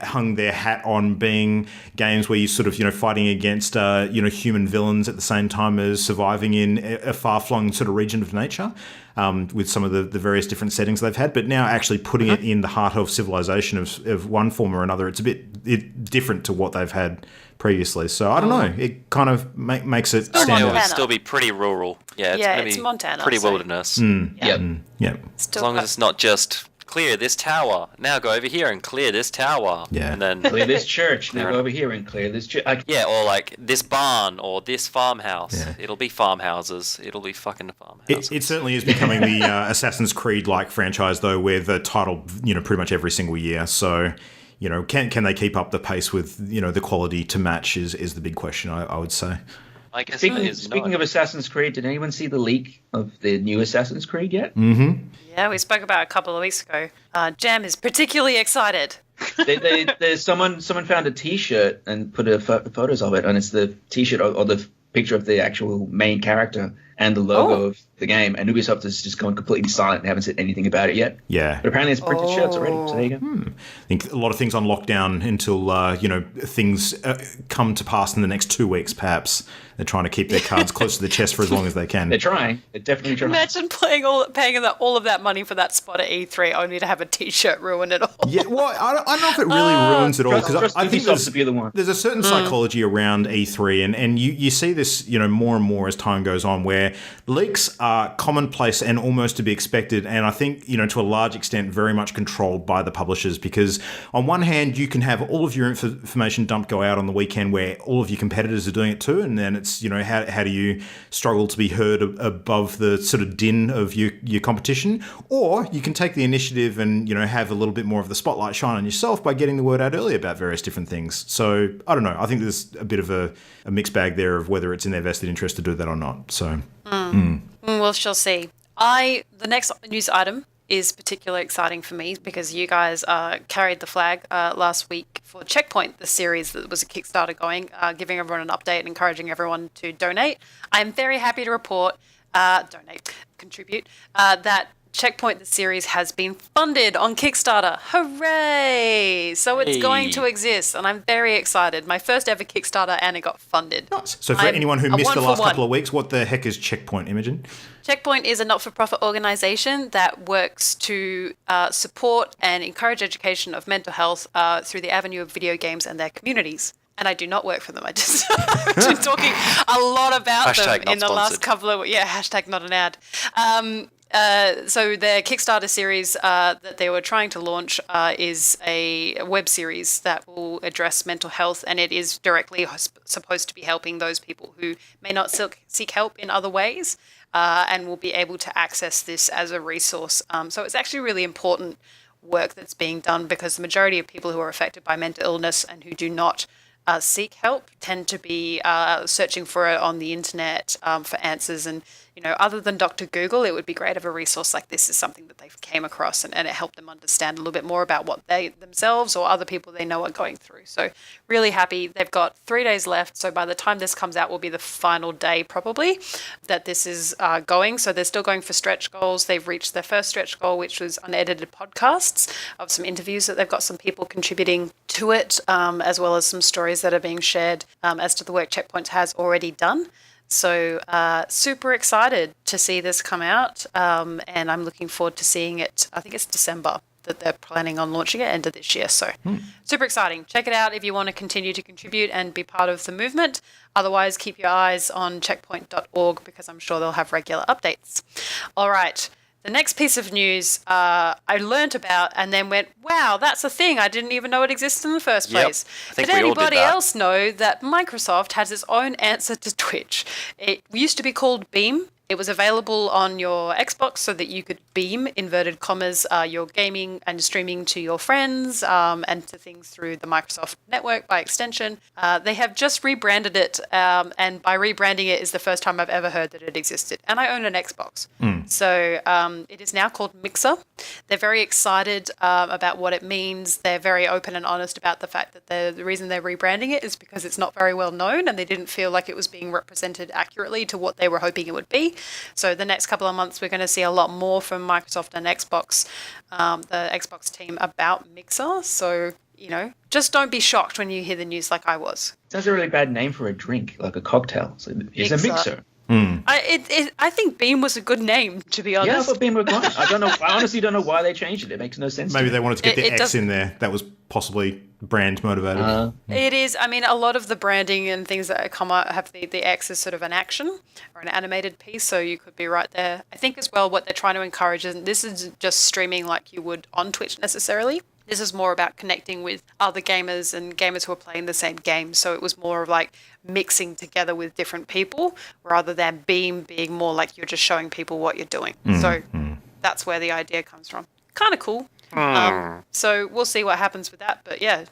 hung their hat on being games where you're sort of, fighting against, human villains at the same time as surviving in a far-flung sort of region of nature, with some of the various different settings they've had. But now actually putting it in the heart of civilization of one form or another, it's a bit different to what they've had previously. So I don't know. It kind of makes it stand out. It would still be pretty rural. Yeah, it's Montana. Pretty wilderness. Yep. As long as it's not just clear this tower, now go over here and clear this tower. Yeah. And then clear this church, now go over here and clear this church. Yeah, or like this barn or this farmhouse. Yeah. It'll be farmhouses. It'll be fucking farmhouses. It certainly is becoming the Assassin's Creed-like franchise, though, with the title, pretty much every single year. So, can they keep up the pace with, the quality to match is the big question, I would say. I guess Speaking of Assassin's Creed, did anyone see the leak of the new Assassin's Creed yet? Mm-hmm. Yeah, we spoke about it a couple of weeks ago. Jam is particularly excited. There's someone found a T-shirt and put photos of it, and it's the T-shirt or the picture of the actual main character and the logo of the game, and Ubisoft has just gone completely silent and haven't said anything about it yet. Yeah. But apparently it's printed shirts already, so there you go. I think a lot of things on lockdown until, things come to pass in the next 2 weeks, perhaps. They're trying to keep their cards close to the chest for as long as they can. They're trying. They're definitely trying. Imagine paying all of that money for that spot at E3 only to have a T-shirt ruin it all. Yeah, well, I don't know if it really ruins it all, because I think there's a certain psychology around E3, and you see this, more and more as time goes on, where leaks are are commonplace and almost to be expected. And I think, to a large extent, very much controlled by the publishers, because on one hand, you can have all of your information dump go out on the weekend where all of your competitors are doing it too. And then it's, how do you struggle to be heard above the sort of din of your competition? Or you can take the initiative and, have a little bit more of the spotlight shine on yourself by getting the word out early about various different things. So I don't know. I think there's a bit of a mixed bag there of whether it's in their vested interest to do that or not. So we shall see. The next news item is particularly exciting for me because you guys carried the flag last week for Checkpoint, the series that was a Kickstarter going, giving everyone an update and encouraging everyone to donate. I'm very happy to report, contribute, that Checkpoint, the series, has been funded on Kickstarter. Hooray! So it's going to exist, and I'm very excited. My first ever Kickstarter, and it got funded. Nice. So for anyone who missed the last couple of weeks, what the heck is Checkpoint, Imogen? Checkpoint is a not-for-profit organisation that works to support and encourage education of mental health through the avenue of video games and their communities. And I do not work for them. I just I've been talking a lot about them in the last couple of weeks. Yeah, hashtag not an ad. So their Kickstarter series that they were trying to launch is a web series that will address mental health, and it is directly supposed to be helping those people who may not seek help in other ways and will be able to access this as a resource. So it's actually really important work that's being done because the majority of people who are affected by mental illness and who do not seek help tend to be searching for it on the internet for answers. And, other than Dr. Google, it would be great if a resource like this is something that they came across and it helped them understand a little bit more about what they themselves or other people they know are going through. So really happy. They've got 3 days left. So by the time this comes out will be the final day probably that this is going. So they're still going for stretch goals. They've reached their first stretch goal, which was unedited podcasts of some interviews that they've got some people contributing to it, as well as some stories that are being shared as to the work Checkpoint has already done. So super excited to see this come out, and I'm looking forward to seeing it. I think it's December that they're planning on launching it, end of this year. So super exciting. Check it out if you want to continue to contribute and be part of the movement. Otherwise, keep your eyes on checkpoint.org because I'm sure they'll have regular updates. All right. The next piece of news I learnt about and then went, wow, that's a thing. I didn't even know it existed in the first place. Did anybody else know that Microsoft has its own answer to Twitch? It used to be called Beam. It was available on your Xbox so that you could beam, inverted commas, your gaming and streaming to your friends and to things through the Microsoft network by extension. They have just rebranded it, and by rebranding it is the first time I've ever heard that it existed. And I own an Xbox. So it is now called Mixer. They're very excited about what it means. They're very open and honest about the fact that the reason they're rebranding it is because it's not very well known and they didn't feel like it was being represented accurately to what they were hoping it would be. So the next couple of months, we're going to see a lot more from Microsoft and Xbox, the Xbox team about Mixer. So, just don't be shocked when you hear the news like I was. That's a really bad name for a drink, like a cocktail. So it's a mixer. I think Beam was a good name, to be honest. Yeah, but Beam was great. I honestly don't know why they changed it. It makes no sense. Maybe they wanted to get the X in there. That was possibly brand motivated. It is. I mean, a lot of the branding and things that come out have the X as sort of an action or an animated piece, so you could be right there. I think as well what they're trying to encourage is this is just streaming like you would on Twitch necessarily. This is more about connecting with other gamers and gamers who are playing the same game. So it was more of like mixing together with different people rather than Beam being more like you're just showing people what you're doing. So that's where the idea comes from. Kind of cool. So we'll see what happens with that. But yeah,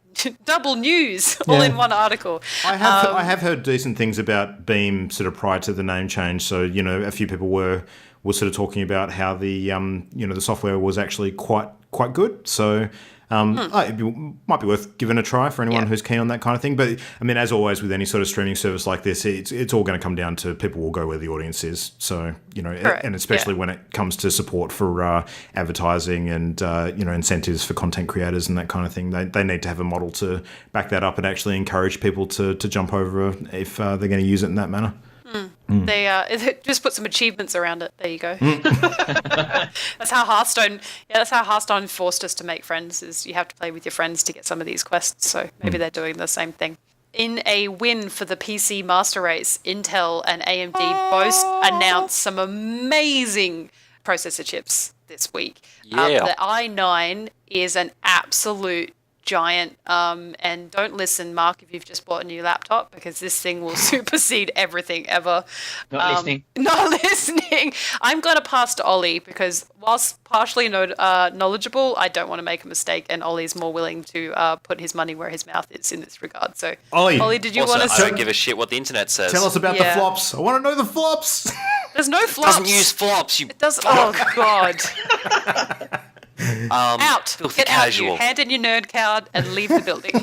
double news all in one article. I have heard decent things about Beam sort of prior to the name change. So, a few people were sort of talking about how the the software was actually quite good. So it might be worth giving a try for anyone who's keen on that kind of thing. But I mean, as always with any sort of streaming service like this, it's all going to come down to people will go where the audience is. So and especially when it comes to support for advertising and incentives for content creators and that kind of thing, they need to have a model to back that up and actually encourage people to jump over if they're going to use it in that manner. They just put some achievements around it. There you go. That's how Hearthstone forced us to make friends. Is you have to play with your friends to get some of these quests. So maybe they're doing the same thing. in a win for the PC Master Race, Intel and AMD both announced some amazing processor chips this week. Yeah. The i9 is an absolute giant, and don't listen, Mark, if you've just bought a new laptop, because this thing will supersede everything ever. Not listening. Not listening. I'm going to pass to Ollie, because whilst partially knowledgeable, I don't want to make a mistake, and Ollie's more willing to put his money where his mouth is in this regard. So, Ollie, did you want to I don't give a shit what the internet says. Tell us about the flops. I want to know the flops. There's no flops. Doesn't use flops. It does. Oh, God. Out. Get casual. out, you. Hand in your nerd card and leave the building.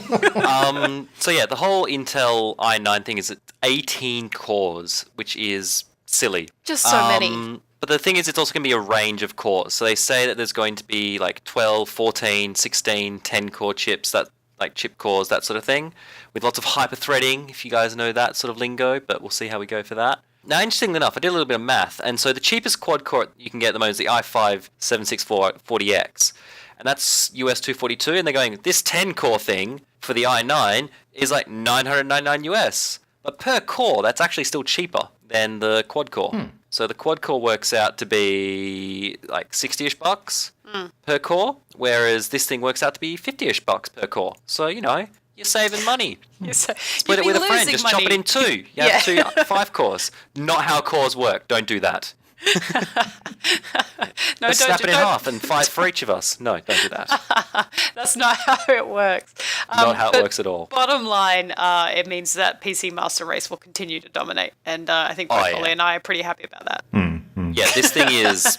So yeah, the whole Intel i9 thing is 18 cores, which is silly. Just so many. But the thing is, it's also going to be a range of cores. So they say that there's going to be like 12, 14, 16, 10 core chips, that like chip cores, that sort of thing, with lots of hyper-threading, if you guys know that sort of lingo, but we'll see how we go for that. Now, interestingly enough, I did a little bit of math, and so the cheapest quad core you can get at the moment is the i5-7640X, and that's US 242, and they're going, this 10-core thing for the i9 is like $999 US, but per core, that's actually still cheaper than the quad core. So the quad core works out to be like 60-ish bucks per core, whereas this thing works out to be 50-ish bucks per core. So, you know, you're saving money. Split it with a friend. Just chop it in two. You have 2 5 cores. Not how cores work. Don't do that. No, snap it in half and 5 for each of us. No, don't do that. That's not how it works. Not how it works at all. Bottom line, it means that PC Master Race will continue to dominate, and I think both Ollie and I are pretty happy about that. Yeah, this thing is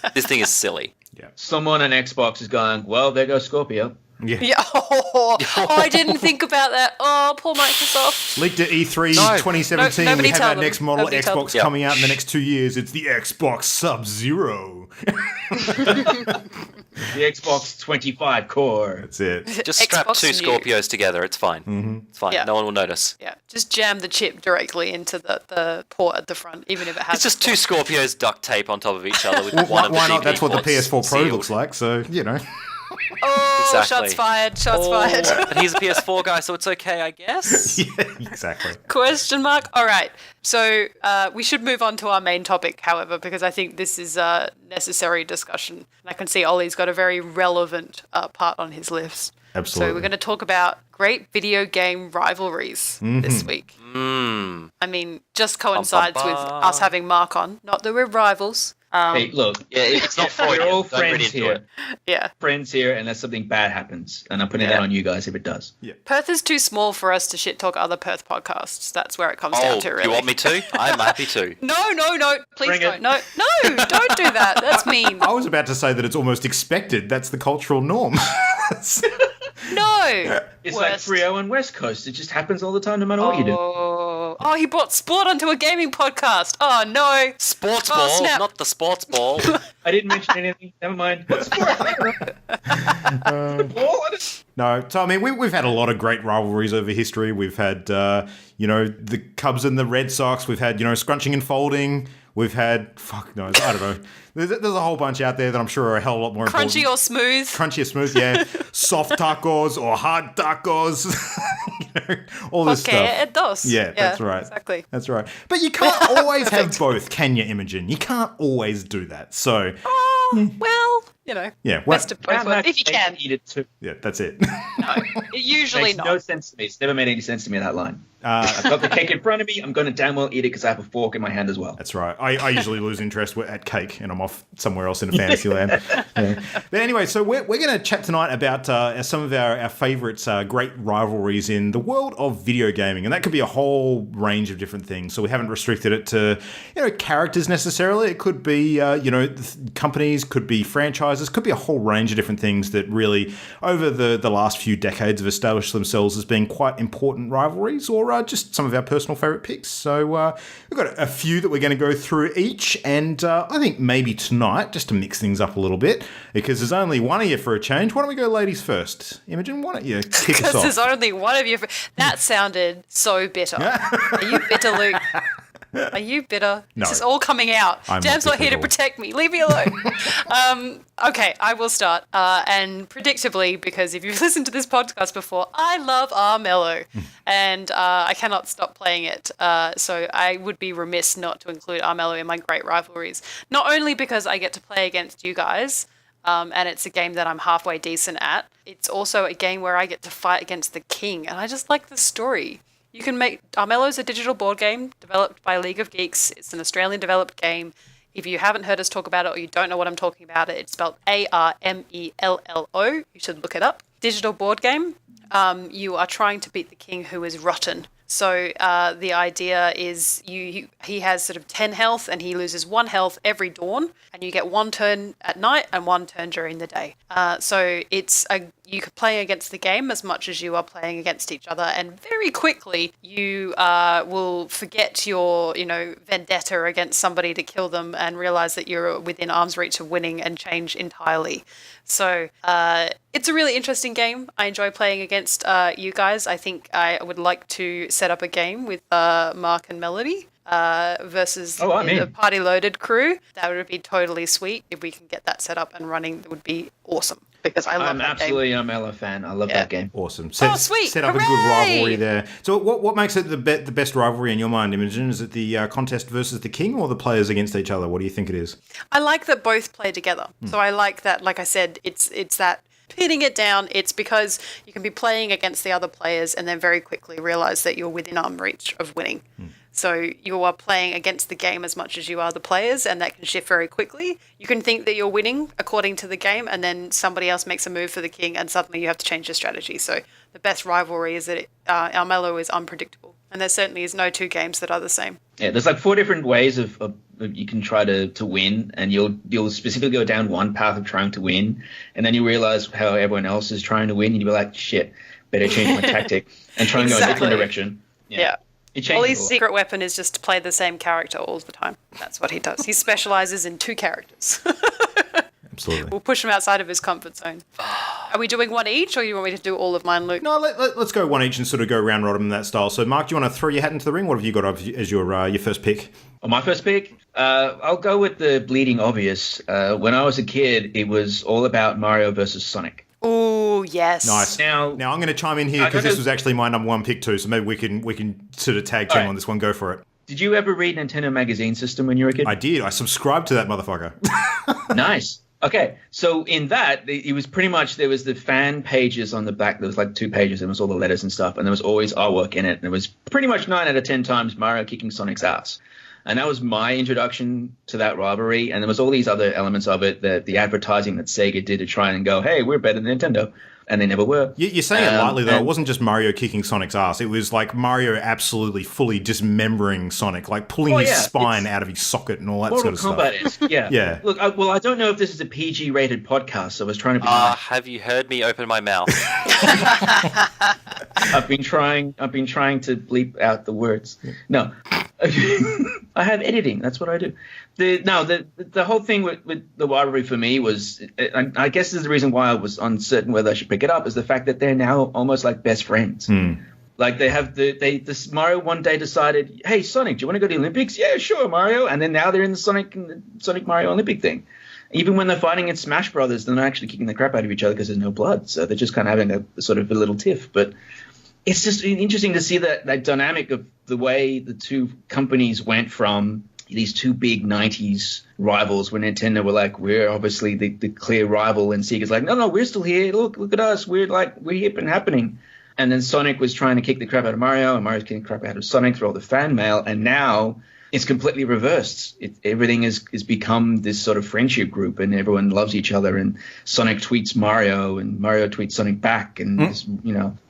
silly. Yeah. Someone on Xbox is going, well, there goes Scorpio. Yeah. Oh, I didn't think about that. Oh, poor Microsoft. Leaked at E3 2017. Nobody we have tell our them. next model Nobody tell Xbox them. coming out in the next 2 years. It's the Xbox Sub-Zero. The Xbox 25 core. That's it. Just strap Xbox 2 new. Scorpios together. It's fine. It's fine. Yeah. No one will notice. Yeah, just jam the chip directly into the port at the front, even if it has. It's just 2 Scorpios duct tape on top of each other with one of the Why not? DVD That's what the ports PS4 Pro sealed. looks like, so, you know. Oh, Exactly. shots fired! Shots fired! But he's a PS4 guy, so it's okay, I guess. Yeah, exactly. Question mark. All right. So we should move on to our main topic, however, because I think this is a necessary discussion. And I can see Ollie's got a very relevant part on his list. Absolutely. So we're going to talk about great video game rivalries this week. I mean, just coincides with us having Mark on. Not that we're rivals. Hey, look, It's not for we're you. all Don't read friends into here. it. Yeah. Friends here, unless something bad happens. And I'm putting that on you guys if it does. Perth is too small for us to shit talk other Perth podcasts. That's where it comes down to, really. You want me to? I'm happy to. No. Please Bring don't. it. No, don't do that. That's mean. I was about to say that it's almost expected. That's the cultural norm. No. It's like Worst. 3-0 on West Coast. It just happens all the time, no matter what you do. Oh, he brought sport onto a gaming podcast. Oh, no. Sports Oh, ball, snap. not the sports ball. I didn't mention anything. Never mind. What's No, so I mean, we've had a lot of great rivalries over history. We've had, the Cubs and the Red Sox. We've had, scrunching and folding. We've had, fuck knows, I don't know. There's a whole bunch out there that I'm sure are a hell of a lot more important. Crunchy or smooth? Crunchy or smooth, yeah. Soft tacos or hard tacos. All this stuff. Okay, it does. Yeah, that's right. Exactly. That's right. But you can't always have both, can you, Imogen? You can't always do that. So, Oh, well, yeah, best of both worlds, if you can. Eat it too. yeah, that's it. No, usually Makes not. no sense to me. It's never made any sense to me, that line. I've got the cake in front of me. I'm going to damn well eat it because I have a fork in my hand as well. That's right. I usually lose interest at cake and I'm off somewhere else in a fantasy land. Yeah. But anyway, so we're going to chat tonight about some of our favourites, great rivalries in the world of video gaming. And that could be a whole range of different things. So we haven't restricted it to, characters necessarily. It could be, companies, could be franchises, could be a whole range of different things that really, over the last few decades, have established themselves as being quite important rivalries or just some of our personal favourite picks. So we've got a few that we're going to go through each, and I think maybe tonight, just to mix things up a little bit, because there's only one of you for a change, why don't we go ladies first? Imogen, why don't you kick us Because off? there's only one of you. That sounded so bitter. Are you bitter, Luke? Are you bitter? No. This is all coming out. I'm Jam's not not here bitter to at all. protect me. Leave me alone. Okay, I will start. And predictably, because if you've listened to this podcast before, I love Armello. And I cannot stop playing it. So I would be remiss not to include Armello in my great rivalries. Not only because I get to play against you guys, and it's a game that I'm halfway decent at, it's also a game where I get to fight against the king. And I just like the story. You can make Armello's a digital board game developed by League of Geeks. It's an Australian developed game. If you haven't heard us talk about it or you don't know what I'm talking about, it's spelled Armello. You should look it up. Digital board game. You are trying to beat the king who is rotten. So the idea is he has sort of 10 health and he loses 1 health every dawn, and you get 1 turn at night and 1 turn during the day. So you could play against the game as much as you are playing against each other, and very quickly you will forget your vendetta against somebody to kill them and realize that you're within arm's reach of winning and change entirely. So it's a really interesting game. I enjoy playing against you guys. I think I would like to set up a game with Mark and Melody versus the Party Loaded crew. That would be totally sweet. If we can get that set up and running, it would be awesome. Because I love that absolutely game. an Armello fan. I love that game. Awesome. Sweet. Set up Hooray! a good rivalry there. So what makes it the best rivalry in your mind, Imogen? Is it the contest versus the king or the players against each other? What do you think it is? I like that both play together. So I like that, like I said, it's that pinning it down. It's because you can be playing against the other players and then very quickly realize that you're within arm reach of winning. So you are playing against the game as much as you are the players, and that can shift very quickly. You can think that you're winning according to the game, and then somebody else makes a move for the king, and suddenly you have to change your strategy. So the best rivalry is that Armello is unpredictable, and there certainly is no 2 games that are the same. Yeah, there's like 4 different ways of you can try to win, and you'll specifically go down one path of trying to win, and then you realize how everyone else is trying to win, and you'll be like, shit, better change my tactic and try and go in a different direction. Yeah. Ollie's secret weapon is just to play the same character all the time. That's what he does. He specializes in 2 characters. Absolutely. We'll push him outside of his comfort zone. Are we doing 1 each, or you want me to do all of mine, Luke? No, let's go 1 each and sort of go round robin in that style. So, Mark, do you want to throw your hat into the ring? What have you got as your first pick? Oh, my first pick? I'll go with the bleeding obvious. When I was a kid, it was all about Mario versus Sonic. Oh, yes. Nice. Now I'm going to chime in here because this was actually my number 1 pick too. So maybe we can sort of tag team on this one. Go for it. Did you ever read Nintendo Magazine System when you were a kid? I did. I subscribed to that motherfucker. Nice. Okay, so in that, it was pretty much, there was the fan pages on the back. There was like 2 pages, and it was all the letters and stuff, and there was always artwork in it, and it was pretty much 9 out of 10 times Mario kicking Sonic's ass. And that was my introduction to that rivalry, and there was all these other elements of it, the advertising that Sega did to try and go, hey, we're better than Nintendo. And they never were. You're saying it lightly, though. It wasn't just Mario kicking Sonic's ass. It was like Mario absolutely fully dismembering Sonic, like pulling his spine out of his socket and all that sort of stuff. Mortal Kombat-esque, yeah. Yeah. Look, I don't know if this is a PG-rated podcast, so I was trying to be have you heard me open my mouth? I've been trying to bleep out the words. No. I have editing. That's what I do. The whole thing with the rivalry for me was, I guess this is the reason why I was uncertain whether I should pick it up, is the fact that they're now almost like best friends. Like they have this Mario one day decided, hey Sonic, do you want to go to the Olympics? Yeah, sure, Mario. And then now they're in the Sonic Mario Olympic thing. Even when they're fighting in Smash Brothers, they're not actually kicking the crap out of each other because there's no blood. So they're just kind of having a sort of a little tiff. But it's just interesting to see that dynamic of the way the 2 companies went from these 2 big 90s rivals, when Nintendo were like, we're obviously the clear rival, and Sega's like, no, we're still here. Look at us. We're hip and happening. And then Sonic was trying to kick the crap out of Mario, and Mario's kicking the crap out of Sonic through all the fan mail. And now it's completely reversed. Everything has become this sort of friendship group, and everyone loves each other. And Sonic tweets Mario, and Mario tweets Sonic back. And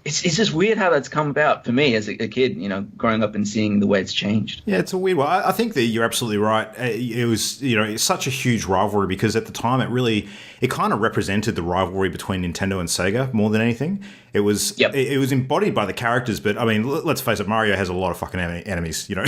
it's just weird how that's come about for me as a kid, growing up and seeing the way it's changed. Yeah, it's a weird one. I think that you're absolutely right. It was, it's such a huge rivalry because at the time it kind of represented the rivalry between Nintendo and Sega more than anything. It was it was embodied by the characters, but I mean, let's face it, Mario has a lot of fucking enemies. You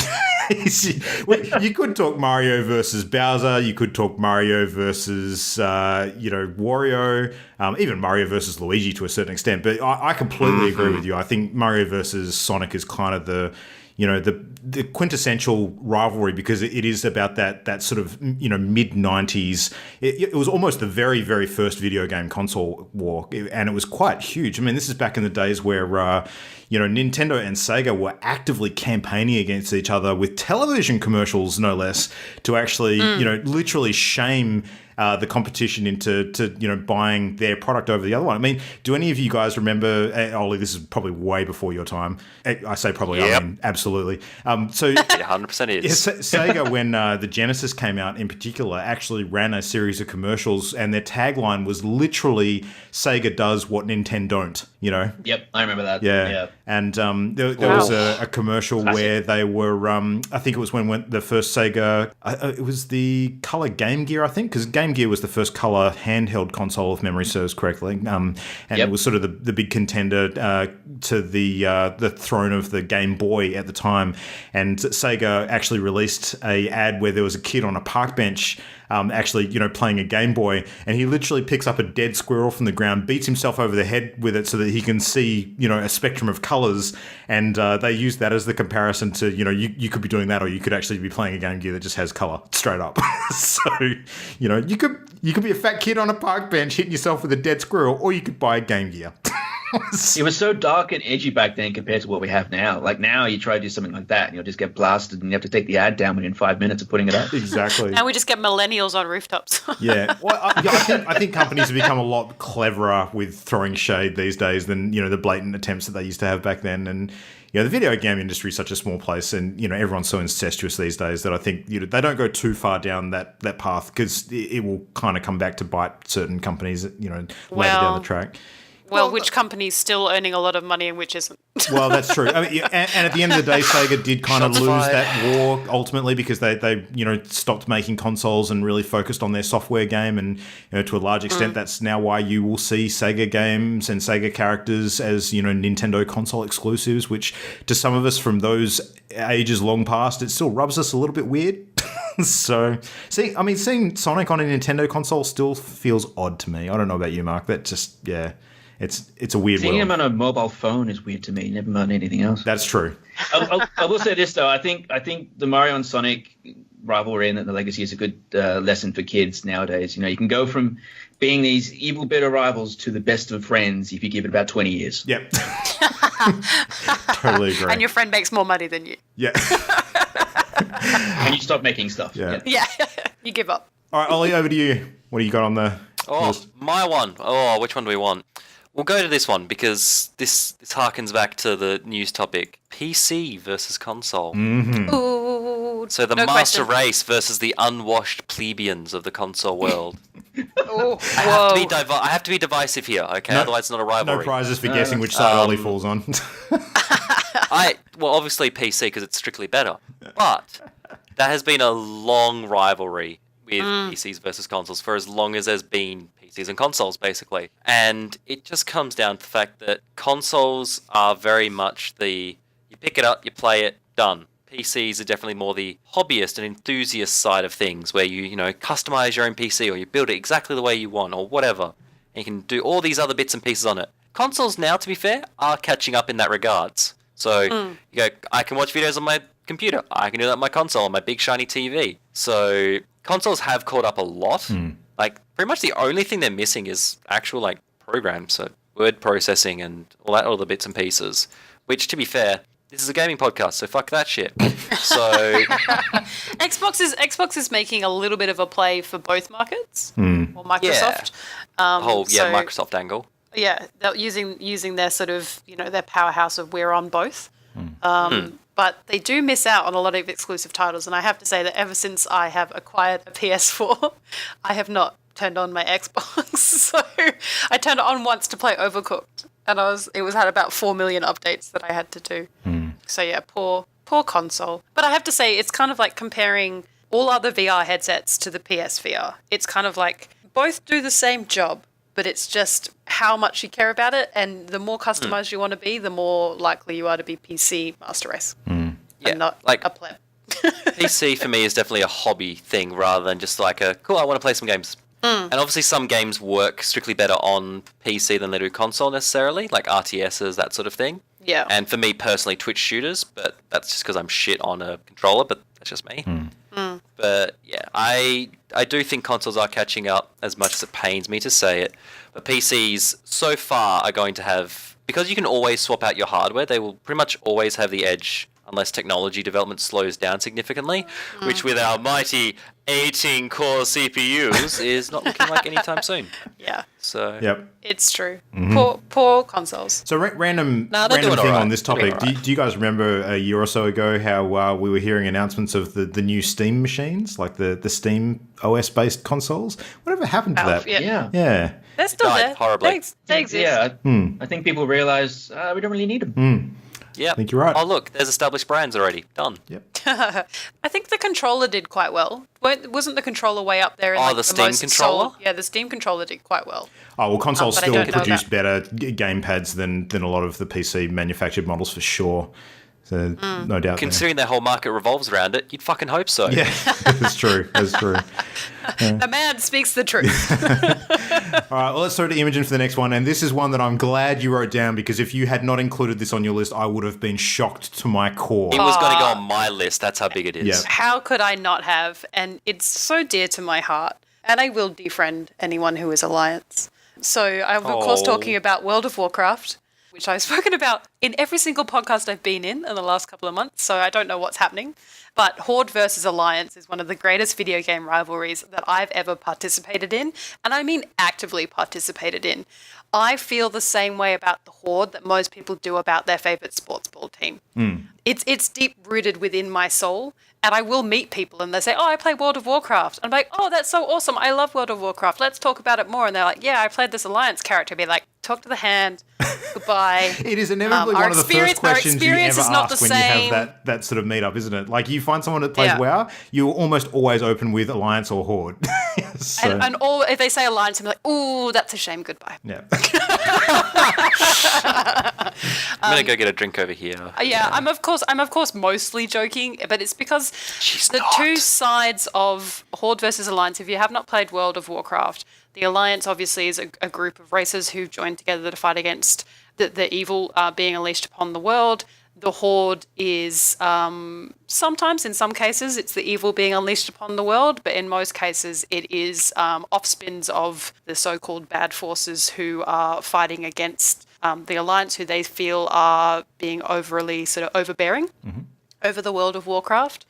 could talk Mario versus Bowser. You could talk Mario versus Wario. Even Mario versus Luigi to a certain extent. But I completely agree with you. I think Mario versus Sonic is kind of the the quintessential rivalry, because it is about that sort of mid 90s. It was almost the very, very first video game console war, and it was quite huge. I mean, this is back in the days where Nintendo and Sega were actively campaigning against each other with television commercials, no less, to actually literally shame the competition into buying their product over the other one. I mean, do any of you guys remember? Ollie, this is probably way before your time. I say probably. Yep. I mean, absolutely. So 100% is. Sega, when the Genesis came out in particular, actually ran a series of commercials, and their tagline was literally "Sega does what Nintendo don't." Yep, I remember that. Yeah. And there was a commercial where they were, I think it was when the first Sega, it was the Color Game Gear, I think, because Game Gear was the first color handheld console, if memory serves correctly. And it was sort of the big contender to the throne of the Game Boy at the time. And Sega actually released a ad where there was a kid on a park bench actually, playing a Game Boy, and he literally picks up a dead squirrel from the ground, beats himself over the head with it so that he can see, a spectrum of colors, and they use that as the comparison to, you could be doing that, or you could actually be playing a Game Gear that just has color straight up. So, you could be a fat kid on a park bench hitting yourself with a dead squirrel, or you could buy a Game Gear. It was so dark and edgy back then compared to what we have now. Like now, you try to do something like that, and you'll just get blasted, and you have to take the ad down within 5 minutes of putting it up. Exactly. Now we just get millennials on rooftops. Yeah. Well, I think companies have become a lot cleverer with throwing shade these days than the blatant attempts that they used to have back then. And the video game industry is such a small place, and everyone's so incestuous these days that I think they don't go too far down that path, because it will kind of come back to bite certain companies later down the track. Well, which company's still earning a lot of money and which isn't? Well, that's true. I mean, and at the end of the day, Sega did kind of lose that war ultimately, because they stopped making consoles and really focused on their software game, and to a large extent, that's now why you will see Sega games and Sega characters as Nintendo console exclusives, which to some of us from those ages long past, it still rubs us a little bit weird. So, seeing Sonic on a Nintendo console still feels odd to me. I don't know about you, Mark. That just It's a weird Seeing world. him on a mobile phone is weird to me. Never mind anything else. That's true. I will say this though. I think the Mario and Sonic rivalry and the legacy is a good lesson for kids nowadays. You can go from being these evil, bitter rivals to the best of friends if you give it about 20 years. Yep. Totally agree. And your friend makes more money than you. Yeah. And you stop making stuff. Yeah. Yeah. You give up. All right, Ollie, over to you. What do you got on the list? My one. Oh, which one do we want? We'll go to this one because this harkens back to the news topic. PC versus console. Mm-hmm. Ooh, So the no master question. race versus the unwashed plebeians of the console world. Oh, I have to be divisive here, okay? No- Otherwise it's not a rivalry. No prizes for guessing which side Ollie falls on. Well, obviously PC because it's strictly better. But there has been a long rivalry with PCs versus consoles for as long as there's been PCs and consoles, basically. And it just comes down to the fact that consoles are very much you pick it up, you play it, done. PCs are definitely more the hobbyist and enthusiast side of things, where you customize your own PC or you build it exactly the way you want or whatever. And you can do all these other bits and pieces on it. Consoles now, to be fair, are catching up in that regards. So you go, I can watch videos on my computer. I can do that on my console, on my big shiny TV. So consoles have caught up a lot. Like pretty much the only thing they're missing is actual programs, so word processing and all the bits and pieces. Which, to be fair, this is a gaming podcast, so fuck that shit. So Xbox is making a little bit of a play for both markets, or Microsoft. Microsoft angle. Yeah, they're using their sort of their powerhouse of we're on both. But they do miss out on a lot of exclusive titles, and I have to say that ever since I have acquired a PS4, I have not turned on my Xbox. So I turned it on once to play Overcooked, and it had about 4 million updates that I had to do. So yeah, poor console. But I have to say, it's kind of like comparing all other VR headsets to the PSVR. It's kind of like both do the same job, but it's just how much you care about it, and the more customized you want to be, the more likely you are to be PC Master Race, and not a pleb. PC for me is definitely a hobby thing rather than just I want to play some games. And obviously some games work strictly better on PC than they do console necessarily, like RTSs, that sort of thing. Yeah. And for me personally, Twitch shooters, but that's just because I'm shit on a controller, but that's just me. But yeah, I do think consoles are catching up, as much as it pains me to say it. But PCs so far are going to have, because you can always swap out your hardware, they will pretty much always have the edge unless technology development slows down significantly, which with our mighty 18-core CPUs is not looking like anytime soon. Yeah. So Yep. It's true. Poor consoles. So random they're doing thing alright. on this topic. Do you guys remember a year or so ago how we were hearing announcements of the new Steam machines, like the Steam OS-based consoles? Whatever happened to Valve, that? Yeah. They're still Died there. horribly. They exist. Yeah, I think people realize we don't really need them. yeah, I think you're right. Oh look, there's established brands already. Done. Yep. I think the controller did quite well. Wasn't the controller way up there in The Steam most controller? sold? Yeah, the Steam controller did quite well. Oh, well, consoles but I still don't know produce about- better gamepads than a lot of the PC manufactured models for sure. So no doubt there. Considering their whole market revolves around it, you'd fucking hope so. Yeah, that's true. That's true. The man speaks the truth. All right, well, let's throw to Imogen for the next one. And this is one that I'm glad you wrote down, because if you had not included this on your list, I would have been shocked to my core. It was going to go on my list. That's how big it is. Yeah. How could I not have? And it's so dear to my heart. And I will defriend anyone who is Alliance. So I'm, of course, talking about World of Warcraft, which I've spoken about in every single podcast I've been in the last couple of months, so I don't know what's happening. But Horde versus Alliance is one of the greatest video game rivalries that I've ever participated in, and I mean actively participated in. I feel the same way about the Horde that most people do about their favourite sports ball team. It's deep-rooted within my soul, and I will meet people and they say, oh, I play World of Warcraft. I'm like, oh, that's so awesome. I love World of Warcraft. Let's talk about it more. And they're like, yeah, I played this Alliance character. Be like, talk to the hand. Goodbye. It is inevitably Our one of the first experience- our questions you experience ever is not ask the when you same. have that sort of meetup, isn't it? Like, you find someone that plays Yeah. WoW, you almost always open with Alliance or Horde. So, And all if they say Alliance, I'm like, ooh, that's a shame. Goodbye. yeah. I'm going to go get a drink over here. Yeah, I'm of course mostly joking, but it's because the two sides of Horde versus Alliance. If you have not played World of Warcraft, the Alliance obviously is a group of races who join together to fight against the evil being unleashed upon the world. The Horde is sometimes, in some cases, it's the evil being unleashed upon the world, but in most cases, it is offspins of the so-called bad forces who are fighting against the Alliance, who they feel are being overly sort of overbearing over the World of Warcraft.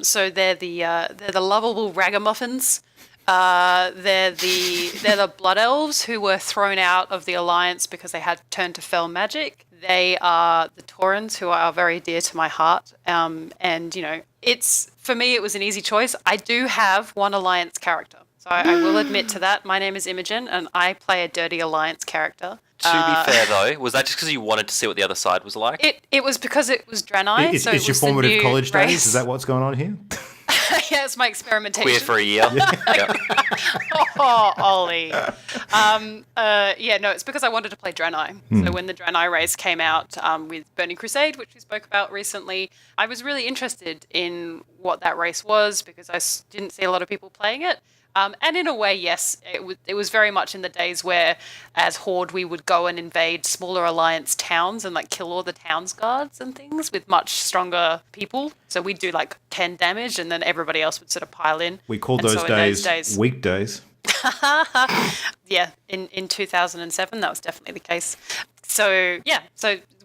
So they're the lovable ragamuffins. They're the blood elves who were thrown out of the Alliance because they had turned to fell magic. They are the Taurens, who are very dear to my heart. And you know, for me, it was an easy choice. I do have one Alliance character, so I will admit to that. My name is Imogen, and I play a dirty Alliance character. To be fair, though, was that just because you wanted to see what the other side was like? It was because it was Draenei. It's so it your was the formative new college days? race. Is that what's going on here? Yeah, it's my experimentation. Queer for a year. Yep. Oh, Ollie. It's because I wanted to play Draenei. So when the Draenei race came out with Burning Crusade, which we spoke about recently, I was really interested in what that race was because I didn't see a lot of people playing it. And in a way, yes, it was very much in the days where, as Horde, we would go and invade smaller Alliance towns and like kill all the towns guards and things with much stronger people. So we'd do like 10 damage, and then everybody else would sort of pile in. We called And those so in days weekdays. Yeah, in 2007, that was definitely the case. So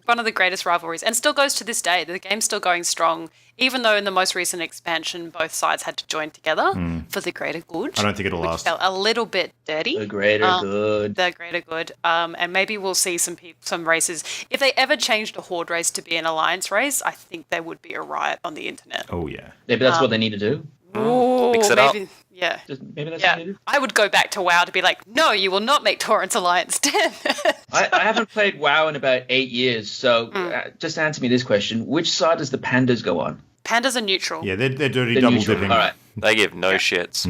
one of the greatest rivalries, and still goes to this day. The game's still going strong, even though in the most recent expansion, both sides had to join together for the greater good. I don't think it'll which last. felt a little bit dirty. The greater good. The greater good. And maybe we'll see some races. If they ever changed a Horde race to be an Alliance race, I think there would be a riot on the internet. Oh, yeah. Maybe that's what they need to do. Ooh, Mix it up. maybe, yeah. Maybe that's what they Yeah, do. I would go back to WoW to be like, no, you will not make Torrents Alliance 10. I haven't played WoW in about 8 years, so just answer me this question. Which side does the pandas go on? Pandas are neutral. Yeah, they're dirty They're double neutral. dipping. All right. They give no shits.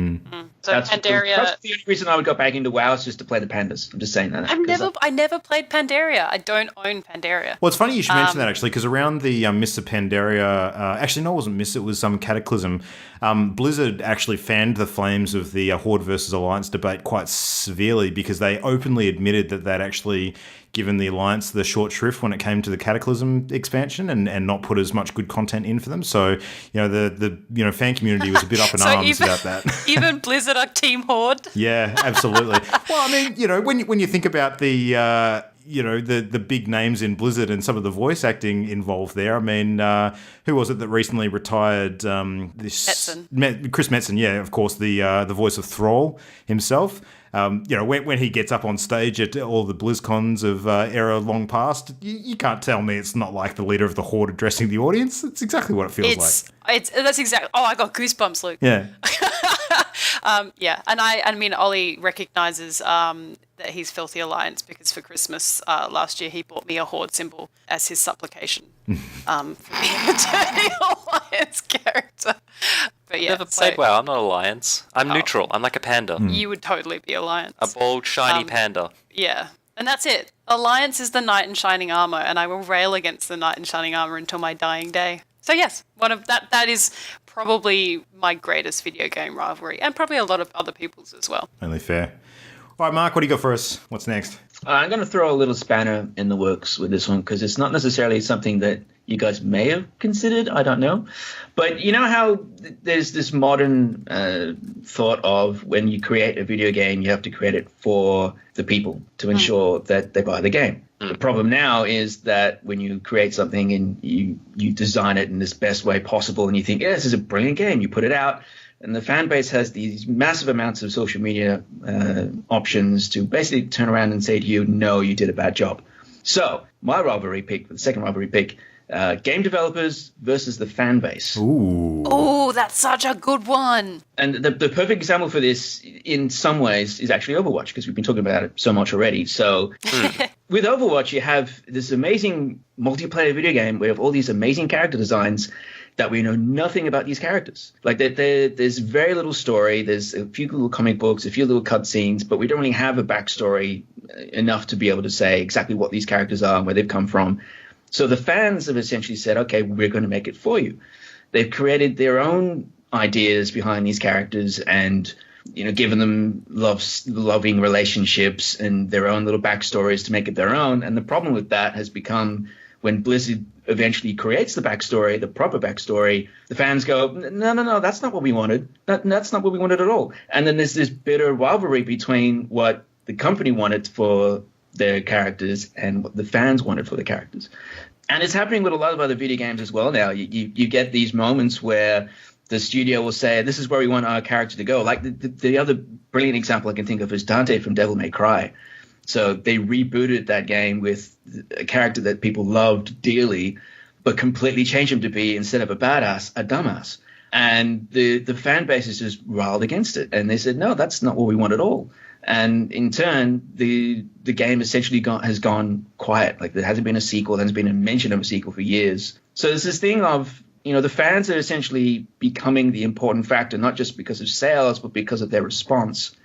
So Pandaria. That's the only reason I would go back into WoW is just to play the pandas. I'm just saying that. I never played Pandaria. I don't own Pandaria. Well, it's funny you should mention that, actually, because around the Mists of Pandaria, actually, no, it wasn't Mists, it was some Cataclysm. Blizzard actually fanned the flames of the Horde versus Alliance debate quite severely because they openly admitted that they'd actually given the Alliance the short shrift when it came to the Cataclysm expansion and not put as much good content in for them. So, the fan community was a bit up in arms about that. Even Blizzard are Team Horde. Yeah, absolutely. Well, I mean, when you think about the big names in Blizzard and some of the voice acting involved there. I mean, who was it that recently retired? Metzen. Chris Metzen, yeah, of course, the voice of Thrall himself. When he gets up on stage at all the BlizzCons of era long past, you can't tell me it's not like the leader of the Horde addressing the audience. It's exactly what it feels like. That's exactly. Oh, I got goosebumps, Luke. Yeah. And I mean, Ollie recognises that he's Filthy Alliance because for Christmas last year he bought me a Horde symbol as his supplication for being a Dirty Alliance character. But yeah, Never played WoW. I'm not Alliance. I'm neutral. I'm like a panda. You would totally be Alliance. A bald, shiny panda. Yeah. And that's it. Alliance is the knight in shining armor, and I will rail against the knight in shining armor until my dying day. So yes, that is probably my greatest video game rivalry, and probably a lot of other people's as well. Only fair. All right, Mark, what do you got for us? What's next? I'm going to throw a little spanner in the works with this one because it's not necessarily something that you guys may have considered. I don't know. But you know how there's this modern thought of when you create a video game, you have to create it for the people to ensure that they buy the game. The problem now is that when you create something and you design it in this best way possible and you think, yeah, this is a brilliant game, you put it out, and the fan base has these massive amounts of social media options to basically turn around and say to you, no, you did a bad job. So my rivalry pick, the second rivalry pick, game developers versus the fan base. Ooh, that's such a good one. And the perfect example for this, in some ways, is actually Overwatch, because we've been talking about it so much already. So with Overwatch, you have this amazing multiplayer video game where you have all these amazing character designs that we know nothing about these characters. Like there's very little story. There's a few little comic books, a few little cutscenes, but we don't really have a backstory enough to be able to say exactly what these characters are and where they've come from. So the fans have essentially said, okay, we're going to make it for you. They've created their own ideas behind these characters and, given them loving relationships and their own little backstories to make it their own. And the problem with that has become when Blizzard eventually creates the backstory, the proper backstory, the fans go, no, that's not what we wanted. That's not what we wanted at all. And then there's this bitter rivalry between what the company wanted for their characters and what the fans wanted for the characters. And it's happening with a lot of other video games as well now. You get these moments where the studio will say, this is where we want our character to go. Like the other brilliant example I can think of is Dante from Devil May Cry. So they rebooted that game with a character that people loved dearly, but completely changed him to be, instead of a badass, a dumbass. And the fan base is just riled against it. And they said, no, that's not what we want at all. And in turn, the game essentially has gone quiet. Like there hasn't been a sequel, there hasn't been a mention of a sequel for years. So there's this thing of, the fans are essentially becoming the important factor, not just because of sales, but because of their response,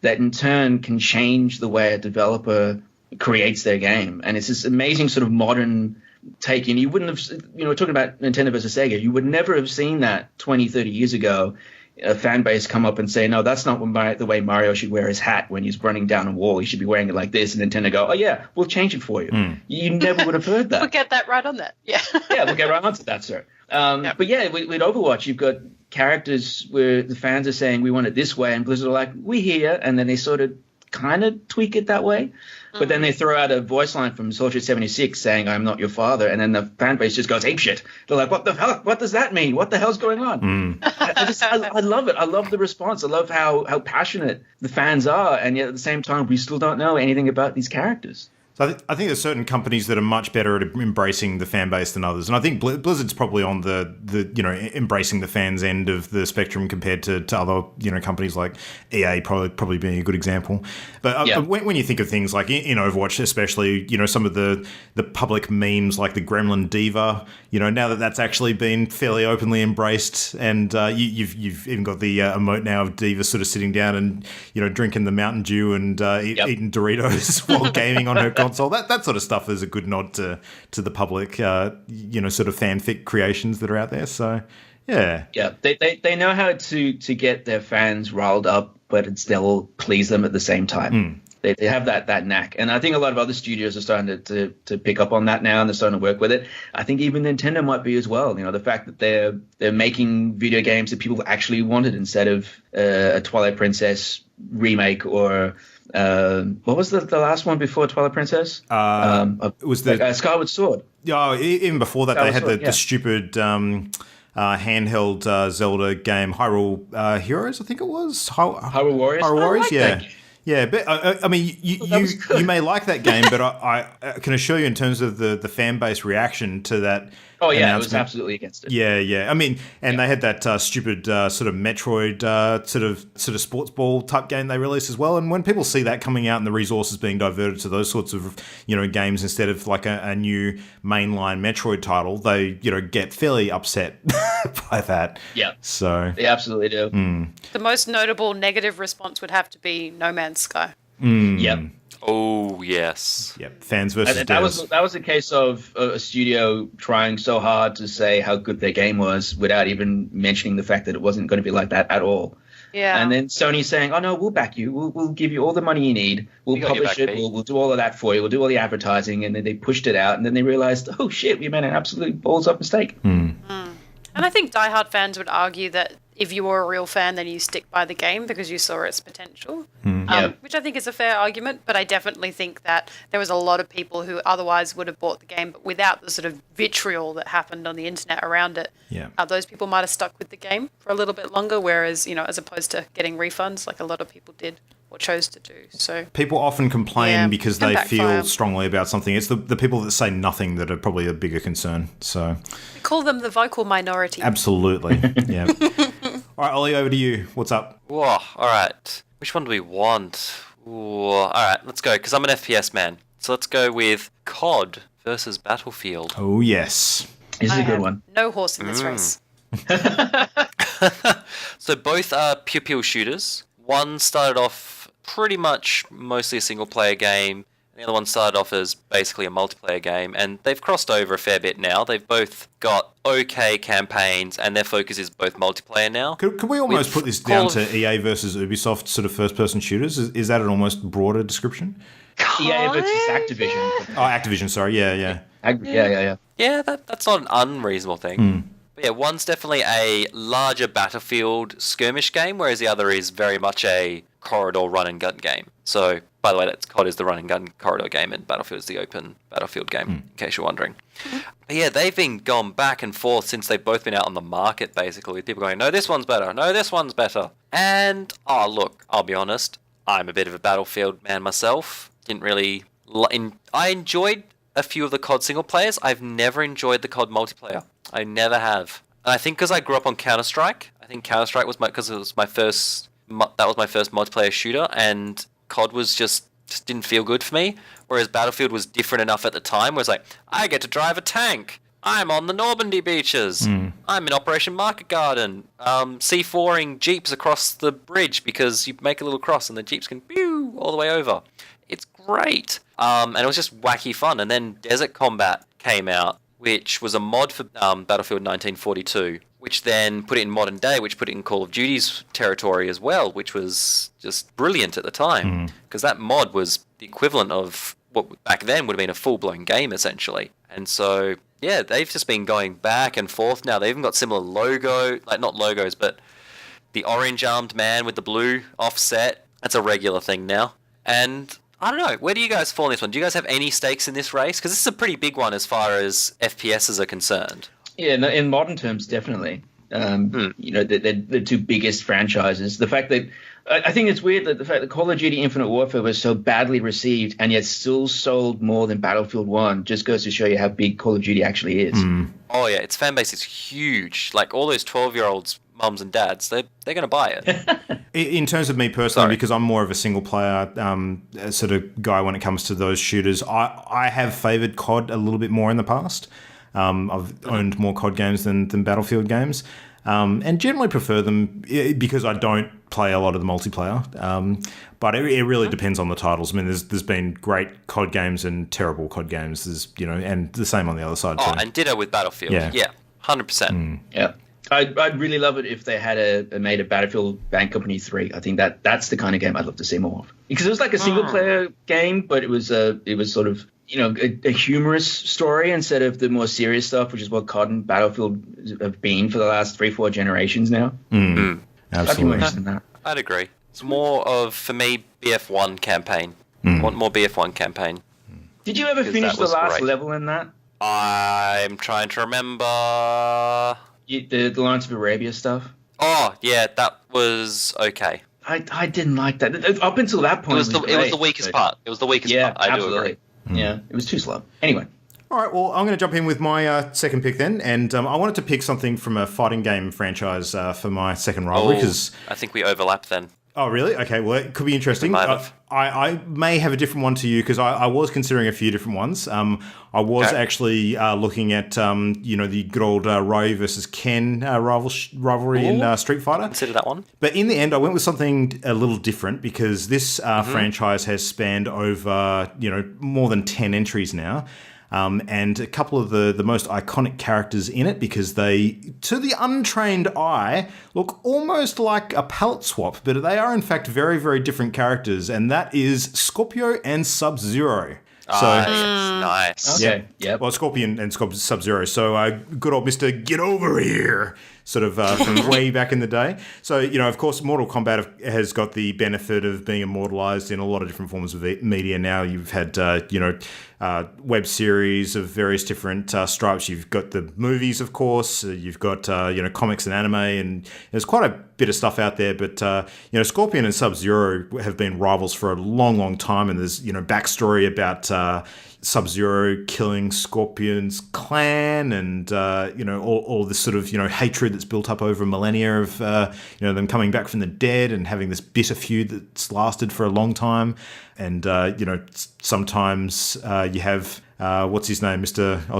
that in turn can change the way a developer creates their game. And it's this amazing sort of modern take. And you wouldn't have, talking about Nintendo versus Sega, you would never have seen that 20, 30 years ago. A fan base come up and say, no, that's not the way Mario should wear his hat when he's running down a wall. He should be wearing it like this. And Nintendo go, oh, yeah, we'll change it for you. You never would have heard that. We'll get that right on that. Yeah. Yeah, we'll get right onto that, sir. Yep. But yeah, with Overwatch, you've got characters where the fans are saying, we want it this way. And Blizzard are like, we hear. And then they sort of kind of tweak it that way. But then they throw out a voice line from Soldier 76 saying, I'm not your father. And then the fan base just goes apeshit. They're like, what the hell? What does that mean? What the hell's going on? I love it. I love the response. I love how passionate the fans are. And yet at the same time, we still don't know anything about these characters. So I think there's certain companies that are much better at embracing the fan base than others, and I think Blizzard's probably on the embracing the fans end of the spectrum compared to other companies like EA probably being a good example. But when you think of things like in Overwatch, especially some of the public memes like the Gremlin Diva, now that's actually been fairly openly embraced, and you've even got the emote now of Diva sort of sitting down and drinking the Mountain Dew and eating Doritos while gaming on her console. That sort of stuff is a good nod to the public, sort of fanfic creations that are out there. So, yeah. Yeah, they know how to get their fans riled up, but it still please them at the same time. They have that knack. And I think a lot of other studios are starting to pick up on that now, and they're starting to work with it. I think even Nintendo might be as well. The fact that they're making video games that people actually wanted instead of a Twilight Princess remake or... what was the last one before Twilight Princess? It was the Skyward Sword. Yeah, even before that, Skyward they had Sword, the stupid handheld Zelda game, Hyrule Heroes, I think it was. Hyrule Warriors. Hyrule Warriors, I like yeah. that. Yeah, but I mean, you may like that game, but I can assure you, in terms of the fan base reaction to that. Oh yeah, I was absolutely against it. Yeah. I mean, and they had that stupid sort of Metroid sort of sports ball type game they released as well. And when people see that coming out and the resources being diverted to those sorts of games instead of like a new mainline Metroid title, they get fairly upset by that. Yeah. So they absolutely do. The most notable negative response would have to be No Man's Sky. Yep. Oh yes. Yep. Fans versus that was a case of a studio trying so hard to say how good their game was without even mentioning the fact that it wasn't going to be like that at all. Yeah. And then Sony saying, "Oh no, we'll back you. We'll give you all the money you need. We'll publish it. We'll do all of that for you. We'll do all the advertising." And then they pushed it out, and then they realized, "Oh shit, we made an absolute balls up mistake." And I think diehard fans would argue that if you were a real fan, then you stick by the game because you saw its potential, which I think is a fair argument. But I definitely think that there was a lot of people who otherwise would have bought the game, but without the sort of vitriol that happened on the internet around it. Yeah. Those people might have stuck with the game for a little bit longer, whereas, as opposed to getting refunds like a lot of people did or chose to do. So people often complain because they feel backfire. strongly about something. It's the people that say nothing that are probably a bigger concern. So we call them the vocal minority. Absolutely. Yeah. All right, Ollie, over to you. What's up? Whoa, all right. Which one do we want? Ooh, all right, let's go, because I'm an FPS man. So let's go with COD versus Battlefield. Oh, yes. This is a good one. No horse in this race. So both are pew-pew shooters. One started off pretty much mostly a single-player game. The other one started off as basically a multiplayer game, and they've crossed over a fair bit now. They've both got okay campaigns, and their focus is both multiplayer now. Could we almost put this down to EA versus Ubisoft sort of first-person shooters? Is that an almost broader description? EA versus Activision. Oh, Activision, sorry. Yeah. Yeah, that's not an unreasonable thing. But yeah, one's definitely a larger Battlefield skirmish game, whereas the other is very much a corridor run-and-gun game. So, by the way, COD is the run-and-gun corridor game, and Battlefield is the open Battlefield game, in case you're wondering. But yeah, they've been gone back and forth since they've both been out on the market, basically, with people going, no, this one's better, no, this one's better. And, look, I'll be honest, I'm a bit of a Battlefield man myself. Didn't really... I enjoyed a few of the COD single players. I've never enjoyed the COD multiplayer. I never have. And I think because I grew up on Counter-Strike, I think Counter-Strike was my first multiplayer shooter, and COD was just didn't feel good for me. Whereas Battlefield was different enough at the time where it's like, I get to drive a tank. I'm on the Normandy beaches. I'm in Operation Market Garden, C4ing jeeps across the bridge because you make a little cross and the jeeps can pew all the way over. It's great. And it was just wacky fun. And then Desert Combat came out, which was a mod for Battlefield 1942, which then put it in modern day, which put it in Call of Duty's territory as well, which was just brilliant at the time. Because that mod was the equivalent of what back then would have been a full-blown game, essentially. And so, yeah, they've just been going back and forth now. They've even got similar logo, like not logos, but the orange-armed man with the blue offset. That's a regular thing now. And I don't know, where do you guys fall in this one? Do you guys have any stakes in this race? Because this is a pretty big one as far as FPSs are concerned. Yeah, no, in modern terms, definitely. They're the two biggest franchises. The fact that I think it's weird that the fact that Call of Duty Infinite Warfare was so badly received and yet still sold more than Battlefield 1 just goes to show you how big Call of Duty actually is. Oh yeah, its fan base is huge. Like all those 12-year-olds, mums and dads, they're going to buy it. In terms of me personally, because I'm more of a single player sort of guy when it comes to those shooters, I have favoured COD a little bit more in the past. I've owned more COD games than Battlefield games. And generally prefer them because I don't play a lot of the multiplayer. But it really depends on the titles. I mean, there's been great COD games and terrible COD games. There's and the same on the other side too. And ditto with Battlefield. Yeah, 100%. Yeah. I'd really love it if they had made a Battlefield Bad Company 3. I think that's the kind of game I'd love to see more of. Because it was like a single player game, but it was sort of a humorous story instead of the more serious stuff, which is what COD and Battlefield have been for the last 3-4 generations now. Absolutely. I'd be more interested in that. I'd agree. It's more of, for me, BF1 campaign. I want more BF1 campaign. Did you ever finish the last level in that? I'm trying to remember... The Lawrence of Arabia stuff? Oh, yeah, that was okay. I didn't like that. Up until that point, it was the weakest part. It was the weakest part. I do agree. Yeah, it was too slow. Anyway. All right, well, I'm going to jump in with my second pick then, and I wanted to pick something from a fighting game franchise for my second rivalry. I think we overlap then. Oh, really? Okay, well, it could be interesting. I may have a different one to you because I was considering a few different ones. I was actually looking at, the good old Ryu versus Ken rivalry in Street Fighter. Consider that one. But in the end, I went with something a little different because this franchise has spanned over, more than 10 entries now. And a couple of the most iconic characters in it because they, to the untrained eye, look almost like a palette swap, but they are in fact very, very different characters, and that is Scorpio and Sub-Zero. Nice. Okay. Yeah. Well, Scorpion and Sub-Zero. So good old Mr. Get Over Here, sort of from way back in the day. So, of course, Mortal Kombat has got the benefit of being immortalized in a lot of different forms of media now. You've had, web series of various different stripes. You've got the movies, of course. You've got, comics and anime, and there's quite a bit of stuff out there. But, Scorpion and Sub-Zero have been rivals for a long, long time. And there's, backstory about Sub-Zero killing Scorpion's clan and, all this sort of, hatred that's built up over millennia of, them coming back from the dead and having this bitter feud that's lasted for a long time. And, sometimes you have, what's his name? I was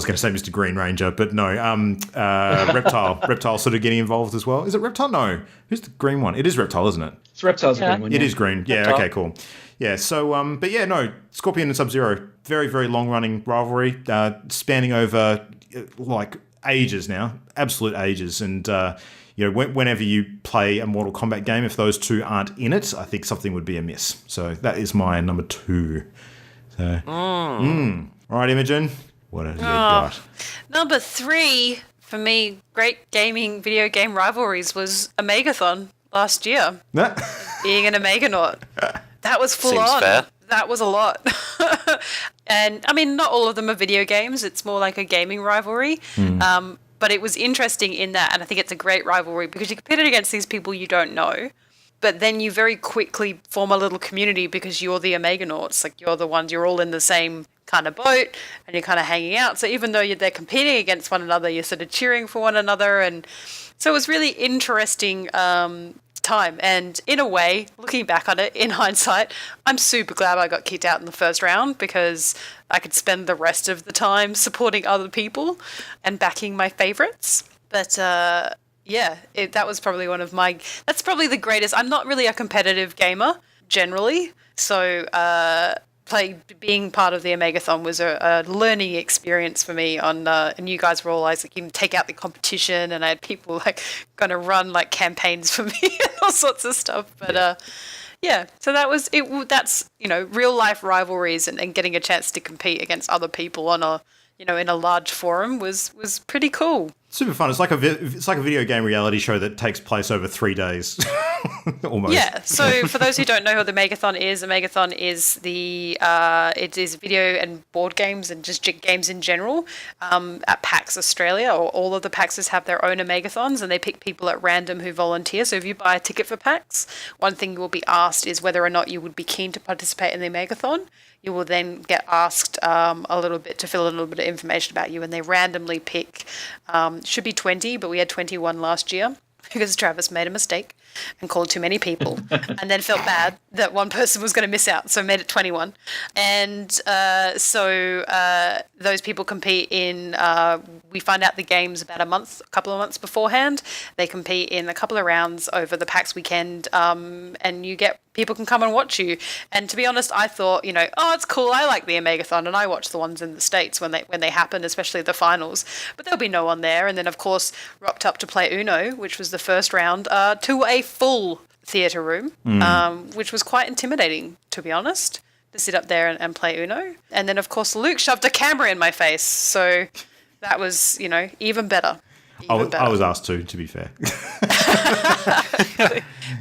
going to say Mr. Green Ranger, but no, Reptile. Reptile sort of getting involved as well. Is it Reptile? No. Who's the green one? It is Reptile, isn't it? It's Reptile's the green one. It is green. Yeah, Reptile. okay, cool. Yeah, so, but yeah, no, Scorpion and Sub-Zero, very, very long-running rivalry, spanning over, ages now, absolute ages. And, whenever you play a Mortal Kombat game, if those two aren't in it, I think something would be amiss. So that is my number 2. So, All right, Imogen, what have you got? Number 3, for me, great video game rivalries was Omegathon last year. Being an Omeganaut. That was full Seems on. fair. That was a lot. And, I mean, not all of them are video games. It's more like a gaming rivalry. But it was interesting in that, and I think it's a great rivalry because you compete it against these people you don't know, but then you very quickly form a little community because you're the Omeganauts. Like, you're the ones, you're all in the same kind of boat and you're kind of hanging out. So even though they're competing against one another, you're sort of cheering for one another. And so it was really interesting time. And in a way, looking back on it in hindsight, I'm super glad I got kicked out in the first round because I could spend the rest of the time supporting other people and backing my favorites. But that was probably that's probably the greatest. I'm not really a competitive gamer generally. So being part of the Omegathon was a learning experience for me and you guys were all like, you can take out the competition, and I had people going to run campaigns for me and all sorts of stuff. But so that was it. That's real life rivalries and getting a chance to compete against other people on in a large forum was pretty cool. Super fun. It's like a video game reality show that takes place over 3 days. Almost. Yeah. So for those who don't know what the Megathon is, it is video and board games and just games in general at PAX Australia, or all of the PAXs have their own Megathons, and they pick people at random who volunteer. So if you buy a ticket for PAX, one thing you will be asked is whether or not you would be keen to participate in the Megathon. You will then get asked to fill a little bit of information about you, and they randomly pick, should be 20, but we had 21 last year because Travis made a mistake and called too many people and then felt bad that one person was going to miss out, so made it 21. And so those people compete in, we find out the games about a couple of months beforehand. They compete in a couple of rounds over the PAX weekend, and people can come and watch you. And to be honest, I thought, it's cool. I like the Omegathon, and I watch the ones in the States when they happen, especially the finals. But there'll be no one there. And then, of course, rocked up to play Uno, which was the first round, to a full theatre room, which was quite intimidating, to be honest, to sit up there and play Uno. And then, of course, Luke shoved a camera in my face. So that was, even better. I was asked to be fair.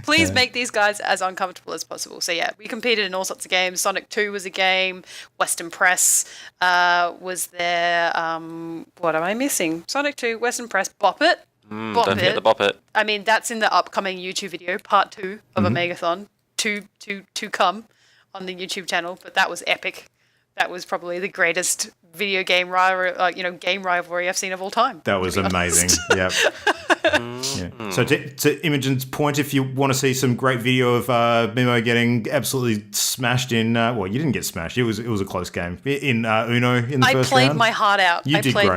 Please make these guys as uncomfortable as possible. So yeah, we competed in all sorts of games. Sonic 2 was a game. Western Press was there. What am I missing? Sonic 2, Western Press, Bop It. Don't forget the Bop It. I mean, that's in the upcoming YouTube video, part 2 of a Megathon, to come on the YouTube channel. But that was epic. That was probably the greatest video game rivalry I've seen of all time. That was amazing. Yep. Yeah. So to Imogen's point, if you want to see some great video of Mimo getting absolutely smashed in, you didn't get smashed. It was a close game in Uno in the first round. I played my heart out. You did great.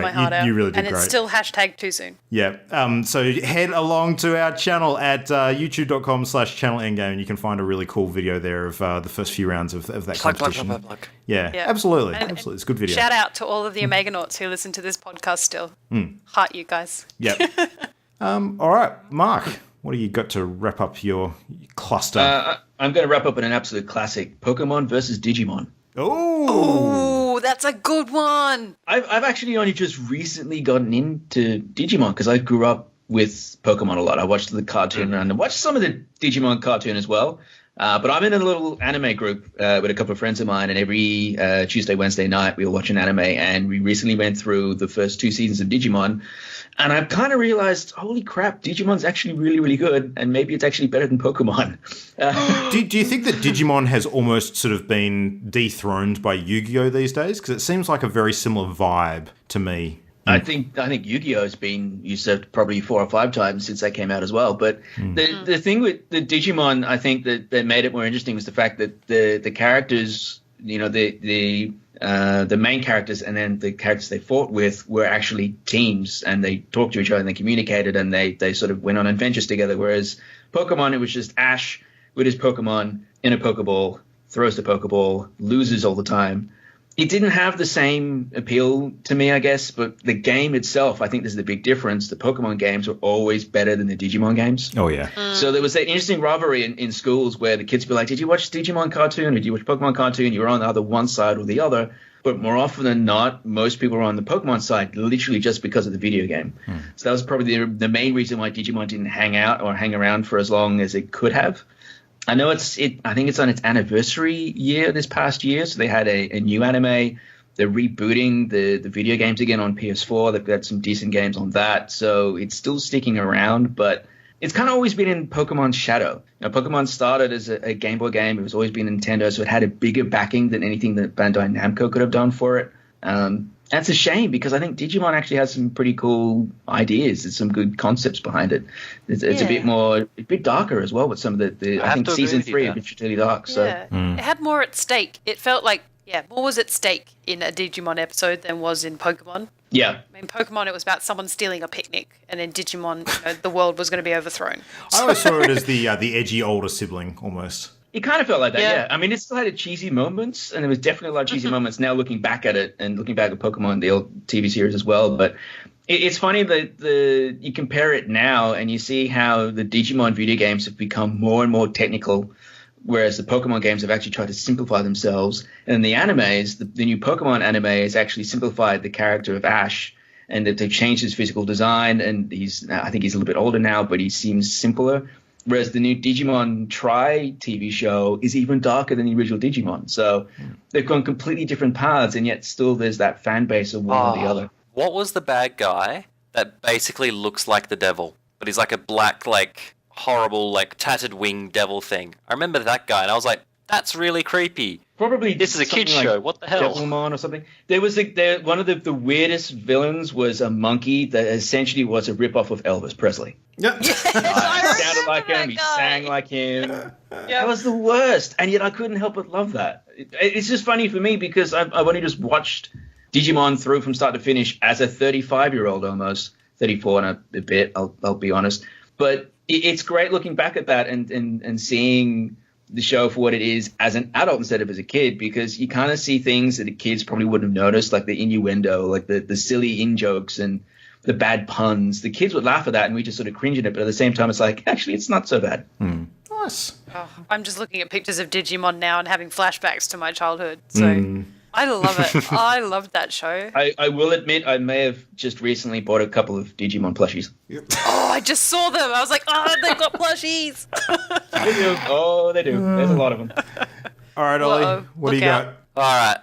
You really did great. And it's still hashtag too soon. Yeah. So head along to our channel at youtube.com/channelendgame, and you can find a really cool video there of the first few rounds of that competition. Plug. Yeah, absolutely. Absolutely. It's a good video. Shout out to all of the Omeganauts who listen to this podcast still. Heart you guys. Yep. All right, Mark, what do you got to wrap up your cluster? I'm going to wrap up with an absolute classic, Pokemon versus Digimon. Oh, that's a good one. I've actually only just recently gotten into Digimon because I grew up with Pokemon a lot. I watched the cartoon and I watched some of the Digimon cartoon as well. But I'm in a little anime group with a couple of friends of mine, and every Tuesday, Wednesday night we all watch an anime. And we recently went through the first 2 seasons of Digimon, and I've kind of realized, holy crap, Digimon's actually really, really good, and maybe it's actually better than Pokemon. Do you think that Digimon has almost sort of been dethroned by Yu-Gi-Oh these days? Because it seems like a very similar vibe to me. I think Yu-Gi-Oh has been usurped probably 4 or 5 times since that came out as well. But the thing with the Digimon, I think that made it more interesting was the fact that the characters, the main characters and then the characters they fought with were actually teams, and they talked to each other and they communicated and they sort of went on adventures together. Whereas Pokemon, it was just Ash with his Pokemon in a Pokeball, throws the Pokeball, loses all the time. It didn't have the same appeal to me, I guess, but the game itself, I think this is the big difference. The Pokemon games were always better than the Digimon games. Oh, yeah. So there was that interesting rivalry in schools where the kids would be like, did you watch Digimon cartoon or did you watch Pokemon cartoon? You were on either one side or the other. But more often than not, most people were on the Pokemon side literally just because of the video game. So that was probably the main reason why Digimon didn't hang out or hang around for as long as it could have. I know I think it's on its anniversary year this past year, so they had a new anime. They're rebooting the video games again on PS4. They've got some decent games on that, so it's still sticking around, but it's kind of always been in Pokemon's shadow. Pokemon started as a Game Boy game. It was always been Nintendo, so it had a bigger backing than anything that Bandai Namco could have done for it. That's a shame because I think Digimon actually has some pretty cool ideas. There's some good concepts behind it. It's a bit darker as well with some of the I think season 3 is really dark. So it had more at stake. It felt like more was at stake in a Digimon episode than was in Pokemon. Yeah. I mean, Pokemon, it was about someone stealing a picnic, and then Digimon, the world was going to be overthrown. I always saw it as the edgy older sibling almost. It kind of felt like that, yeah. I mean, it still had cheesy moments, and there was definitely a lot of cheesy moments now looking back at it and looking back at Pokemon, the old TV series as well. But it's funny that you compare it now and you see how the Digimon video games have become more and more technical, whereas the Pokemon games have actually tried to simplify themselves. And the animes, the new Pokemon anime has actually simplified the character of Ash, and that they've changed his physical design, and I think he's a little bit older now, but he seems simpler. Whereas the new Digimon Tri TV show is even darker than the original Digimon. So they've gone completely different paths, and yet still there's that fan base of one or the other. What was the bad guy that basically looks like the devil, but he's like a black, like, horrible, like, tattered wing devil thing? I remember that guy, and I was like, that's really creepy. Probably This is a kids something show. What the hell? Devilmon or something. There was one of the weirdest villains was a monkey that essentially was a ripoff of Elvis Presley. Yeah. He sounded like him. He sang like him. That was the worst, and yet I couldn't help but love that. It's just funny for me because I've only just watched Digimon through from start to finish as a 35-year-old, almost 34 and a bit. I'll be honest, but it's great looking back at that and seeing the show for what it is as an adult instead of as a kid, because you kind of see things that the kids probably wouldn't have noticed, like the innuendo, like the silly in-jokes and the bad puns. The kids would laugh at that and we just sort of cringe at it, but at the same time it's like, actually, it's not so bad. Nice. Oh, I'm just looking at pictures of Digimon now and having flashbacks to my childhood. So I love it. I loved that show. I will admit I may have just recently bought a couple of Digimon plushies. Oh, I just saw them. I was like, oh, they've got plushies. They do. Oh, they do. There's a lot of them. All right, Ollie, Uh-oh. what do you Look got? out. All right.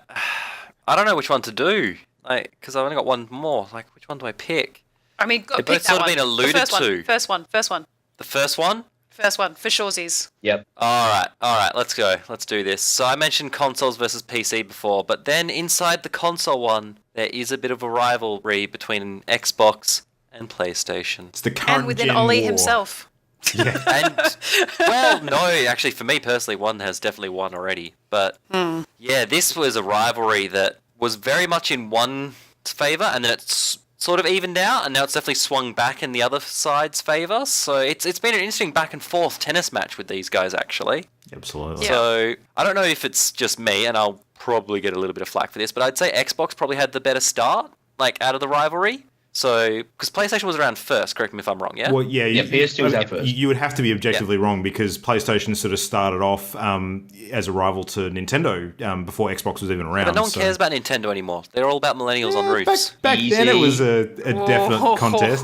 I don't know which one to do, like, because I've only got one more. Like, which one do I pick? I mean, They pick both that sort of one. been alluded the first to. One. First one. The first one? First one, for shoresies. Yep. All right, let's go. Let's do this. So I mentioned consoles versus PC before, but then inside the console one, there is a bit of a rivalry between Xbox and PlayStation. It's the current And within gen Ollie war. himself. Yeah. And, well, no, actually, for me personally, one has definitely won already. But, yeah, this was a rivalry that was very much in one favour, and then it's sort of evened out, and now it's definitely swung back in the other side's favour. So it's been an interesting back and forth tennis match with these guys, actually. Absolutely. Yeah. So I don't know if it's just me, and I'll probably get a little bit of flack for this, but I'd say Xbox probably had the better start, like, out of the rivalry. So, because PlayStation was around first, correct me if I'm wrong, yeah? Well, yeah, PS2 was out first. You would have to be objectively wrong because PlayStation sort of started off as a rival to Nintendo before Xbox was even around. But no one cares about Nintendo anymore. They're all about millennials on roofs. Back then, it was a definite contest.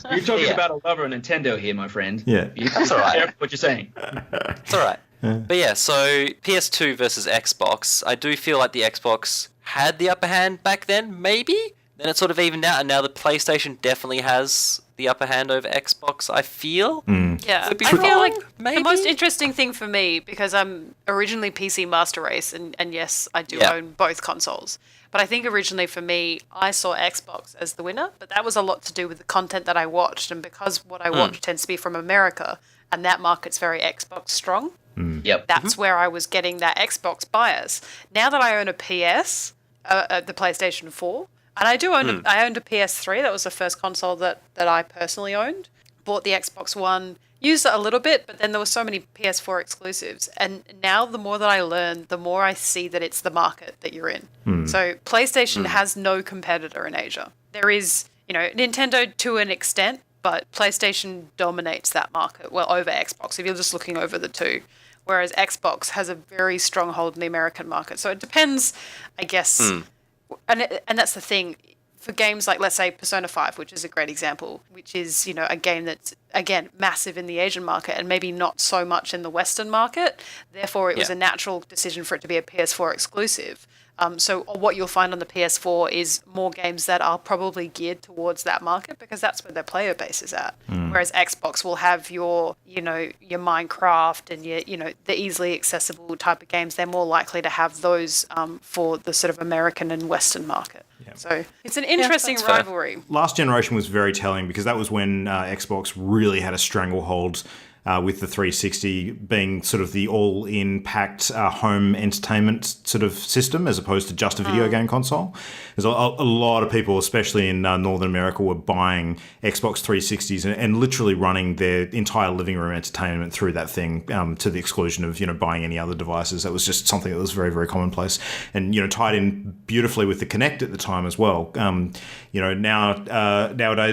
You're talking about a lover of Nintendo here, my friend. Yeah. That's all right. What you're saying. It's all right. But yeah, so PS2 versus Xbox, I do feel like the Xbox had the upper hand back then, maybe? Then it sort of evened out, and now the PlayStation definitely has the upper hand over Xbox, I feel. Yeah, Could be I feel wrong, like maybe? the most interesting thing for me, because I'm originally PC Master Race, and yes, I do own both consoles. But I think originally for me, I saw Xbox as the winner, but that was a lot to do with the content that I watched, and because what I watched tends to be from America, and that market's very Xbox strong. Yep. That's where I was getting that Xbox bias. Now that I own a PS, the PlayStation 4, and I do own I owned a PS3. That was the first console that I personally owned. Bought the Xbox One, used it a little bit, but then there were so many PS4 exclusives. And now the more that I learn, the more I see that it's the market that you're in. So PlayStation has no competitor in Asia. There is, Nintendo to an extent, but PlayStation dominates that market, well, over Xbox, if you're just looking over the two. Whereas Xbox has a very strong hold in the American market. So it depends, I guess. And that's the thing. For games like, let's say, Persona 5, which is a great example, which is, a game that's, again, massive in the Asian market and maybe not so much in the Western market. Therefore, it was a natural decision for it to be a PS4 exclusive. So what you'll find on the PS4 is more games that are probably geared towards that market because that's where their player base is at. Whereas Xbox will have your Minecraft and your, the easily accessible type of games. They're more likely to have those for the sort of American and Western market. So it's an interesting rivalry. Last generation was very telling because that was when Xbox really had a stranglehold with the 360 being sort of the all-in packed home entertainment sort of system as opposed to just a video game console. There's a lot of people, especially in Northern America, were buying Xbox 360s and literally running their entire living room entertainment through that thing to the exclusion of, buying any other devices. That was just something that was very, very commonplace and, tied in beautifully with the Kinect at the time as well. Nowadays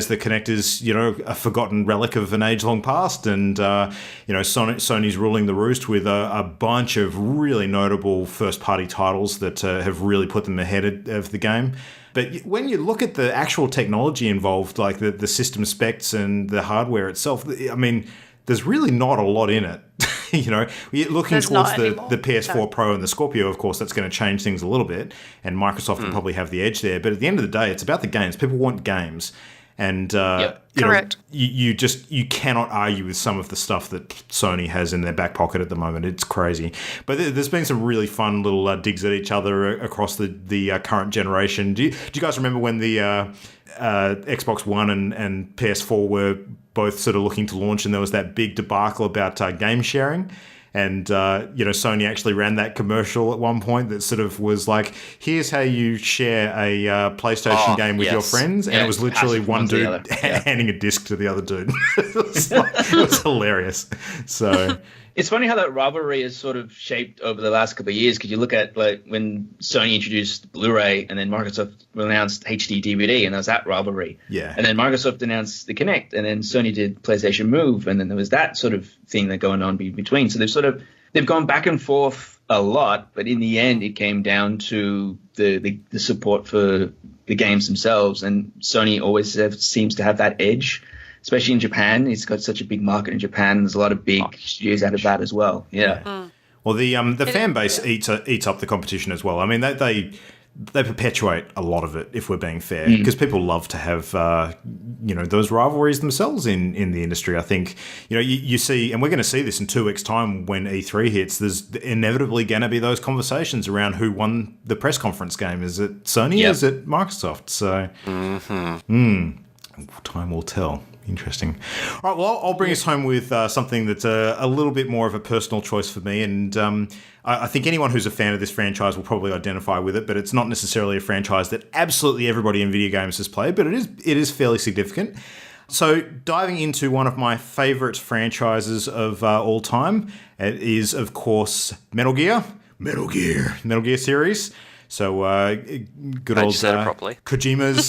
the Kinect is, a forgotten relic of an age long past and, Sony's ruling the roost with a bunch of really notable first-party titles that have really put them ahead of the game. But when you look at the actual technology involved, like the system specs and the hardware itself, I mean, there's really not a lot in it. Looking There's towards not the anymore. PS4 No. Pro and the Scorpio, of course, that's going to change things a little bit, and Microsoft will probably have the edge there. But at the end of the day, it's about the games. People want games. And Correct. you cannot argue with some of the stuff that Sony has in their back pocket at the moment. It's crazy. But there's been some really fun little digs at each other across the current generation. Do you guys remember when the Xbox One and PS4 were both sort of looking to launch, and there was that big debacle about game sharing? And, Sony actually ran that commercial at one point that sort of was like, here's how you share a PlayStation game with your friends. And it was literally one dude handing a disc to the other dude. It was hilarious. So... It's funny how that rivalry is sort of shaped over the last couple of years, because you look at like when Sony introduced Blu-ray and then Microsoft announced HD DVD, and there was that rivalry. Yeah. And then Microsoft announced the Kinect, and then Sony did PlayStation Move, and then there was that sort of thing that going on between. So they've gone back and forth a lot, but in the end it came down to the support for the games themselves, and Sony always seems to have that edge. Especially in Japan, it's got such a big market in Japan. There's a lot of big studios out of that as well. Yeah. Well, the fan base eats up the competition as well. I mean, they perpetuate a lot of it, if we're being fair, because people love to have those rivalries themselves in the industry. I think you see, and we're going to see this in 2 weeks' time when E3 hits. There's inevitably going to be those conversations around who won the press conference game. Is it Sony? Yep. Is it Microsoft? So, time will tell. Interesting. All right, well, I'll bring us home with something that's a little bit more of a personal choice for me. And I think anyone who's a fan of this franchise will probably identify with it, but it's not necessarily a franchise that absolutely everybody in video games has played, but it is fairly significant. So diving into one of my favourite franchises of all time, it is, of course, Metal Gear series. So good old Kojima's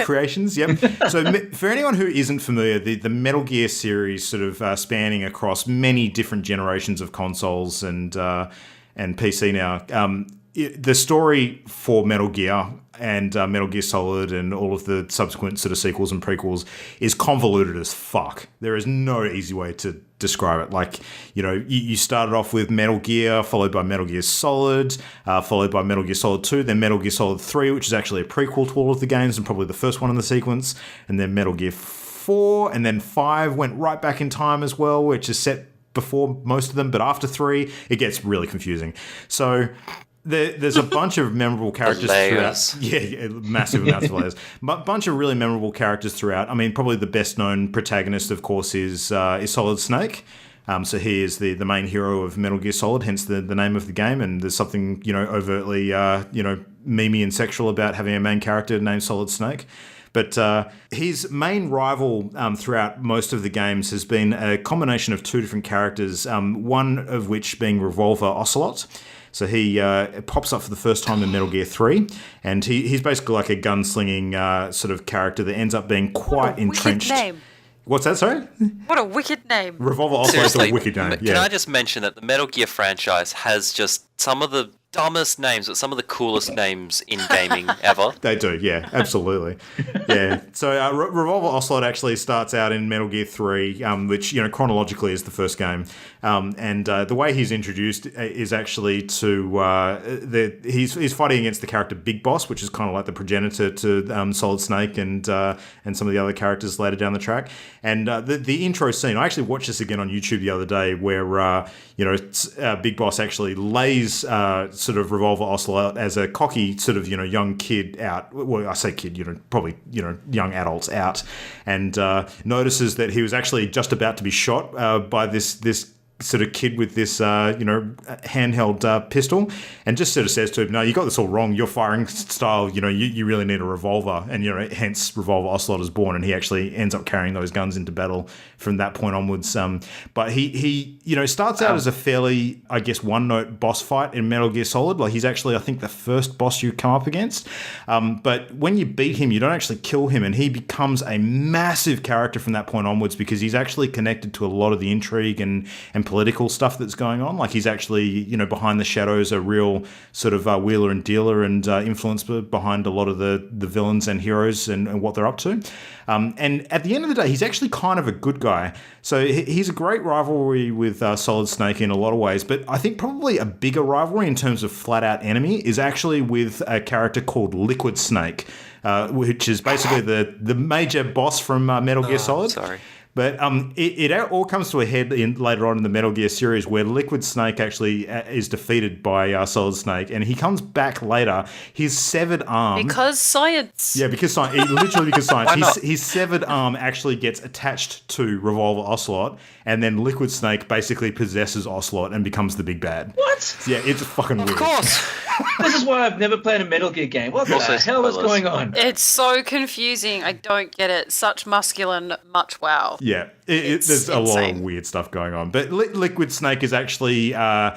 creations. Yep. So for anyone who isn't familiar, the Metal Gear series sort of spanning across many different generations of consoles and PC now. The story for Metal Gear and Metal Gear Solid and all of the subsequent sort of sequels and prequels is convoluted as fuck. There is no easy way to describe it. Like, you started off with Metal Gear, followed by Metal Gear Solid, followed by Metal Gear Solid 2, then Metal Gear Solid 3, which is actually a prequel to all of the games and probably the first one in the sequence, and then Metal Gear 4, and then 5 went right back in time as well, which is set before most of them, but after 3, it gets really confusing. So... There's a bunch of memorable characters throughout. Yeah, massive amounts of layers. But bunch of really memorable characters throughout. I mean, probably the best known protagonist, of course, is Solid Snake. So he is the main hero of Metal Gear Solid, hence the name of the game. And there's something overtly memey and sexual about having a main character named Solid Snake. But his main rival throughout most of the games has been a combination of 2 different characters, one of which being Revolver Ocelot. So he pops up for the first time in Metal Gear 3, and he's basically like a gunslinging sort of character that ends up being quite entrenched. Wicked name. What's that, sorry? What a wicked name. Revolver Ocelot is a wicked name. Can I just mention that the Metal Gear franchise has just some of the dumbest names, but some of the coolest names in gaming ever. They do, yeah, absolutely. Yeah. So Revolver Ocelot actually starts out in Metal Gear 3, which, chronologically is the first game. And the way he's introduced is actually to... he's fighting against the character Big Boss, which is kind of like the progenitor to Solid Snake and some of the other characters later down the track. And the intro scene, I actually watched this again on YouTube the other day where, Big Boss actually lays... sort of Revolver Ocelot as a cocky sort of, young kid out. Well, I say kid, probably, young adults out, and notices that he was actually just about to be shot by this sort of kid with this, handheld pistol, and just sort of says to him, no, you got this all wrong. Your firing style, you really need a revolver. And, hence Revolver Ocelot is born, and he actually ends up carrying those guns into battle from that point onwards. But he starts out as a fairly, I guess, one-note boss fight in Metal Gear Solid. Like, he's actually, I think, the first boss you come up against. But when you beat him, you don't actually kill him, and he becomes a massive character from that point onwards because he's actually connected to a lot of the intrigue and political stuff that's going on. Like he's actually, you know, behind the shadows, a real sort of wheeler and dealer and influencer behind a lot of the villains and heroes and what they're up to. And at the end of the day, he's actually kind of a good guy. So he's a great rivalry with Solid Snake in a lot of ways, but I think probably a bigger rivalry in terms of flat-out enemy is actually with a character called Liquid Snake, which is basically the major boss from Metal Gear Solid. Sorry. But it all comes to a head later on in the Metal Gear series where Liquid Snake actually is defeated by Solid Snake, and he comes back later. His severed arm... Because science. Yeah, because science. Literally because science. Why not? His severed arm actually gets attached to Revolver Ocelot, and then Liquid Snake basically possesses Ocelot and becomes the big bad. What? Yeah, it's fucking weird. Of course. This is why I've never played a Metal Gear game. What the Also hell is spoilers. going on? It's so confusing. I don't get it. Such masculine, much wow. Yeah, It's there's a lot of insane. weird stuff going on. But Liquid Snake is actually a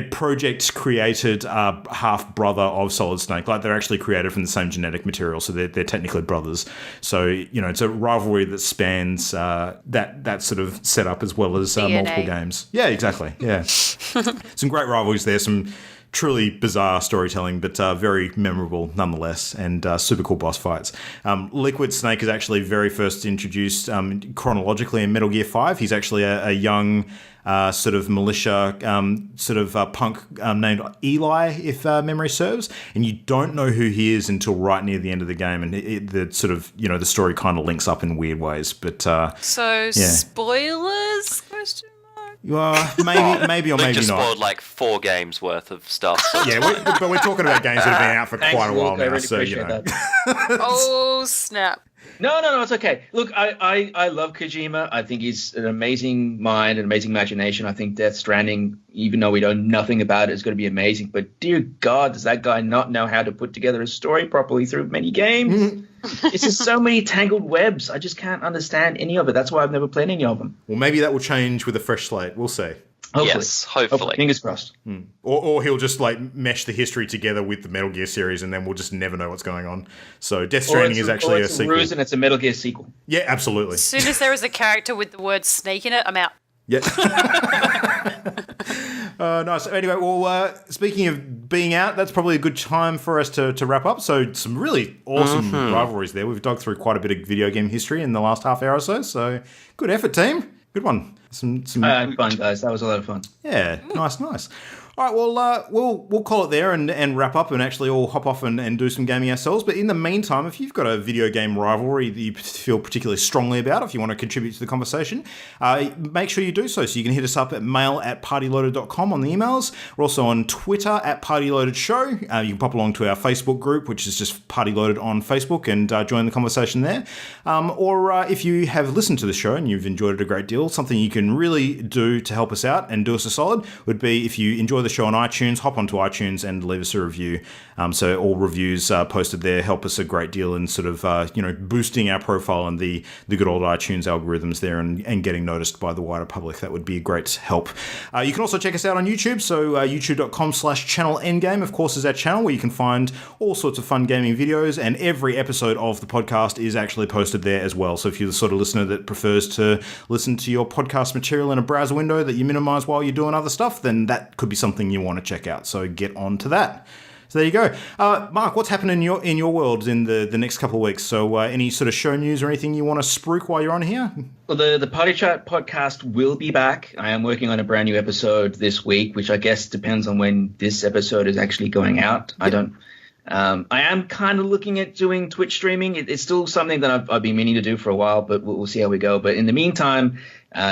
project created half brother of Solid Snake. Like they're actually created from the same genetic material, so they're technically brothers. So you know, it's a rivalry that spans that sort of setup as well as multiple games. Yeah, exactly. Yeah, some great rivalries there. Some truly bizarre storytelling, but very memorable nonetheless, and super cool boss fights. Liquid Snake is actually very first introduced chronologically in Metal Gear 5. He's actually a young sort of militia punk named Eli, if memory serves, and you don't know who he is until right near the end of the game, and the sort of, you know, the story kind of links up in weird ways. But So, spoilers? Question mark? well, maybe or Luke maybe just not. spoiled like 4 games worth of stuff. So Yeah, but we're talking about games that have been out for Thanks, quite a while Luke, I now, really so you appreciate know. that. Oh, snap. No, it's okay. Look, I love Kojima. I think he's an amazing mind, an amazing imagination. I think Death Stranding, even though we know nothing about it, is going to be amazing. But dear God, does that guy not know how to put together a story properly through many games? It's just so many tangled webs. I just can't understand any of it. That's why I've never played any of them. Well, maybe that will change with a fresh slate. We'll see. Hopefully. yes, hopefully. Fingers crossed. Or he'll just like mesh the history together with the Metal Gear series, and then we'll just never know what's going on. So Death Stranding is actually a sequel. Ruse and it's a Metal Gear sequel. Yeah, absolutely. As soon as there is a character with the word snake in it, I'm out. Yeah. Nice. Anyway, well, speaking of being out, that's probably a good time for us to wrap up. So some really awesome rivalries there. We've dug through quite a bit of video game history in the last half hour or so. So good effort, team. Good one. Some Fun, guys. That was a lot of fun. Yeah, nice. All right, well, we'll call it there and wrap up and actually all hop off and do some gaming ourselves. But in the meantime, if you've got a video game rivalry that you feel particularly strongly about, if you want to contribute to the conversation, make sure you do so. So you can hit us up at mail@partyloaded.com on the emails. We're also on Twitter @partyloadedshow. You can pop along to our Facebook group, which is just Partyloaded on Facebook, and join the conversation there. Or if you have listened to the show and you've enjoyed it a great deal, something you can really do to help us out and do us a solid would be if you enjoy the show on iTunes, hop onto iTunes and leave us a review. So all reviews posted there help us a great deal in sort of boosting our profile and the good old iTunes algorithms there and getting noticed by the wider public. That would be a great help. You can also check us out on YouTube. So youtube.com/channelendgame, of course, is our channel where you can find all sorts of fun gaming videos, and every episode of the podcast is actually posted there as well. So if you're the sort of listener that prefers to listen to your podcast material in a browser window that you minimize while you're doing other stuff, then that could be something you want to check out. So get on to that. So there you go. Mark, what's happening in your world in the next couple of weeks? So any sort of show news or anything you want to spruik while you're on here? Well, the Party Chat podcast will be back. I am working on a brand new episode this week, which I guess depends on when this episode is actually going out. Yep. I am kind of looking at doing Twitch streaming. It's still something that I've been meaning to do for a while, but we'll see how we go. But in the meantime,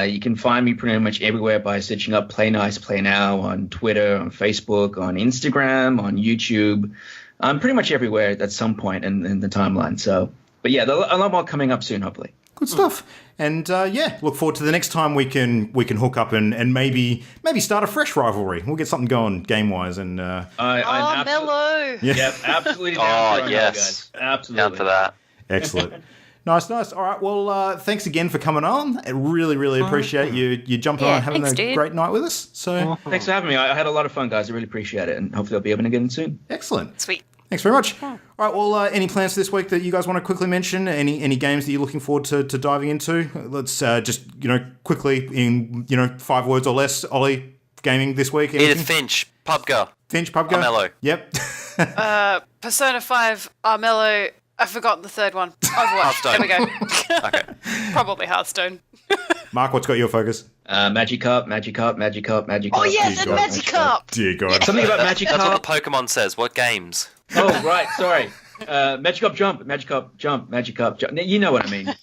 you can find me pretty much everywhere by searching up Play Nice, Play Now on Twitter, on Facebook, on Instagram, on YouTube. I'm pretty much everywhere at some point in the timeline. So, but yeah, a lot more coming up soon, hopefully. Good stuff. And look forward to the next time we can hook up and maybe start a fresh rivalry. We'll get something going game wise. And I'm Mellow. Yep, absolutely down for it, yes, guys. Absolutely down for that. Excellent. Nice. All right. Well, thanks again for coming on. I really appreciate you jumping on and having a great night with us. So thanks for having me. I had a lot of fun, guys. I really appreciate it, and hopefully I'll be able to get in soon. Excellent. Sweet. Thanks very much. All right, well, any plans for this week that you guys want to quickly mention? Any games that you're looking forward to diving into? Let's just, quickly in, 5 words or less, Ollie, gaming this week. Anything? Edith Finch, PUBG. Armello. Yep. Persona 5, Armello. I've forgotten the third one. Overwatch. Hearthstone. There we go. Okay. Probably Hearthstone. Mark, what's got your focus? Magicarp. Oh, yes, and Magicarp! Dear God. Something about That's what Magicarp. the Pokemon says. What games? Oh, right, sorry. Magicarp jump. You know what I mean.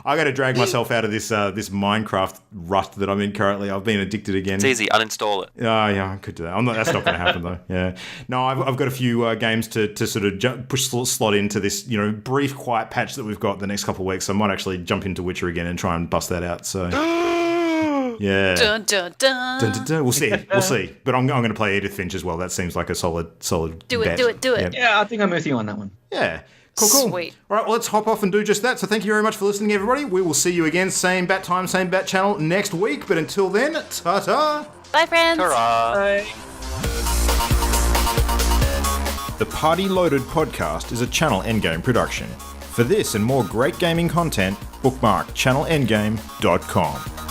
I got to drag myself out of this Minecraft rut that I'm in currently. I've been addicted again. It's easy. Uninstall it. Oh, yeah, I could do that. That's not going to happen, though. Yeah. No, I've got a few games to sort of slot into this, brief, quiet patch that we've got the next couple of weeks. So I might actually jump into Witcher again and try and bust that out. So, yeah. Dun, dun, dun. Dun, dun, dun. We'll see. But I'm going to play Edith Finch as well. That seems like a solid Do bet. it. Yeah, I think I'm with you on that one. Yeah. Cool. Sweet. All right, well, let's hop off and do just that. So thank you very much for listening, everybody. We will see you again, same bat time, same bat channel next week. But until then, ta-ta. Bye, friends. Hurrah! The Party Loaded podcast is a Channel Endgame production. For this and more great gaming content, bookmark channelendgame.com.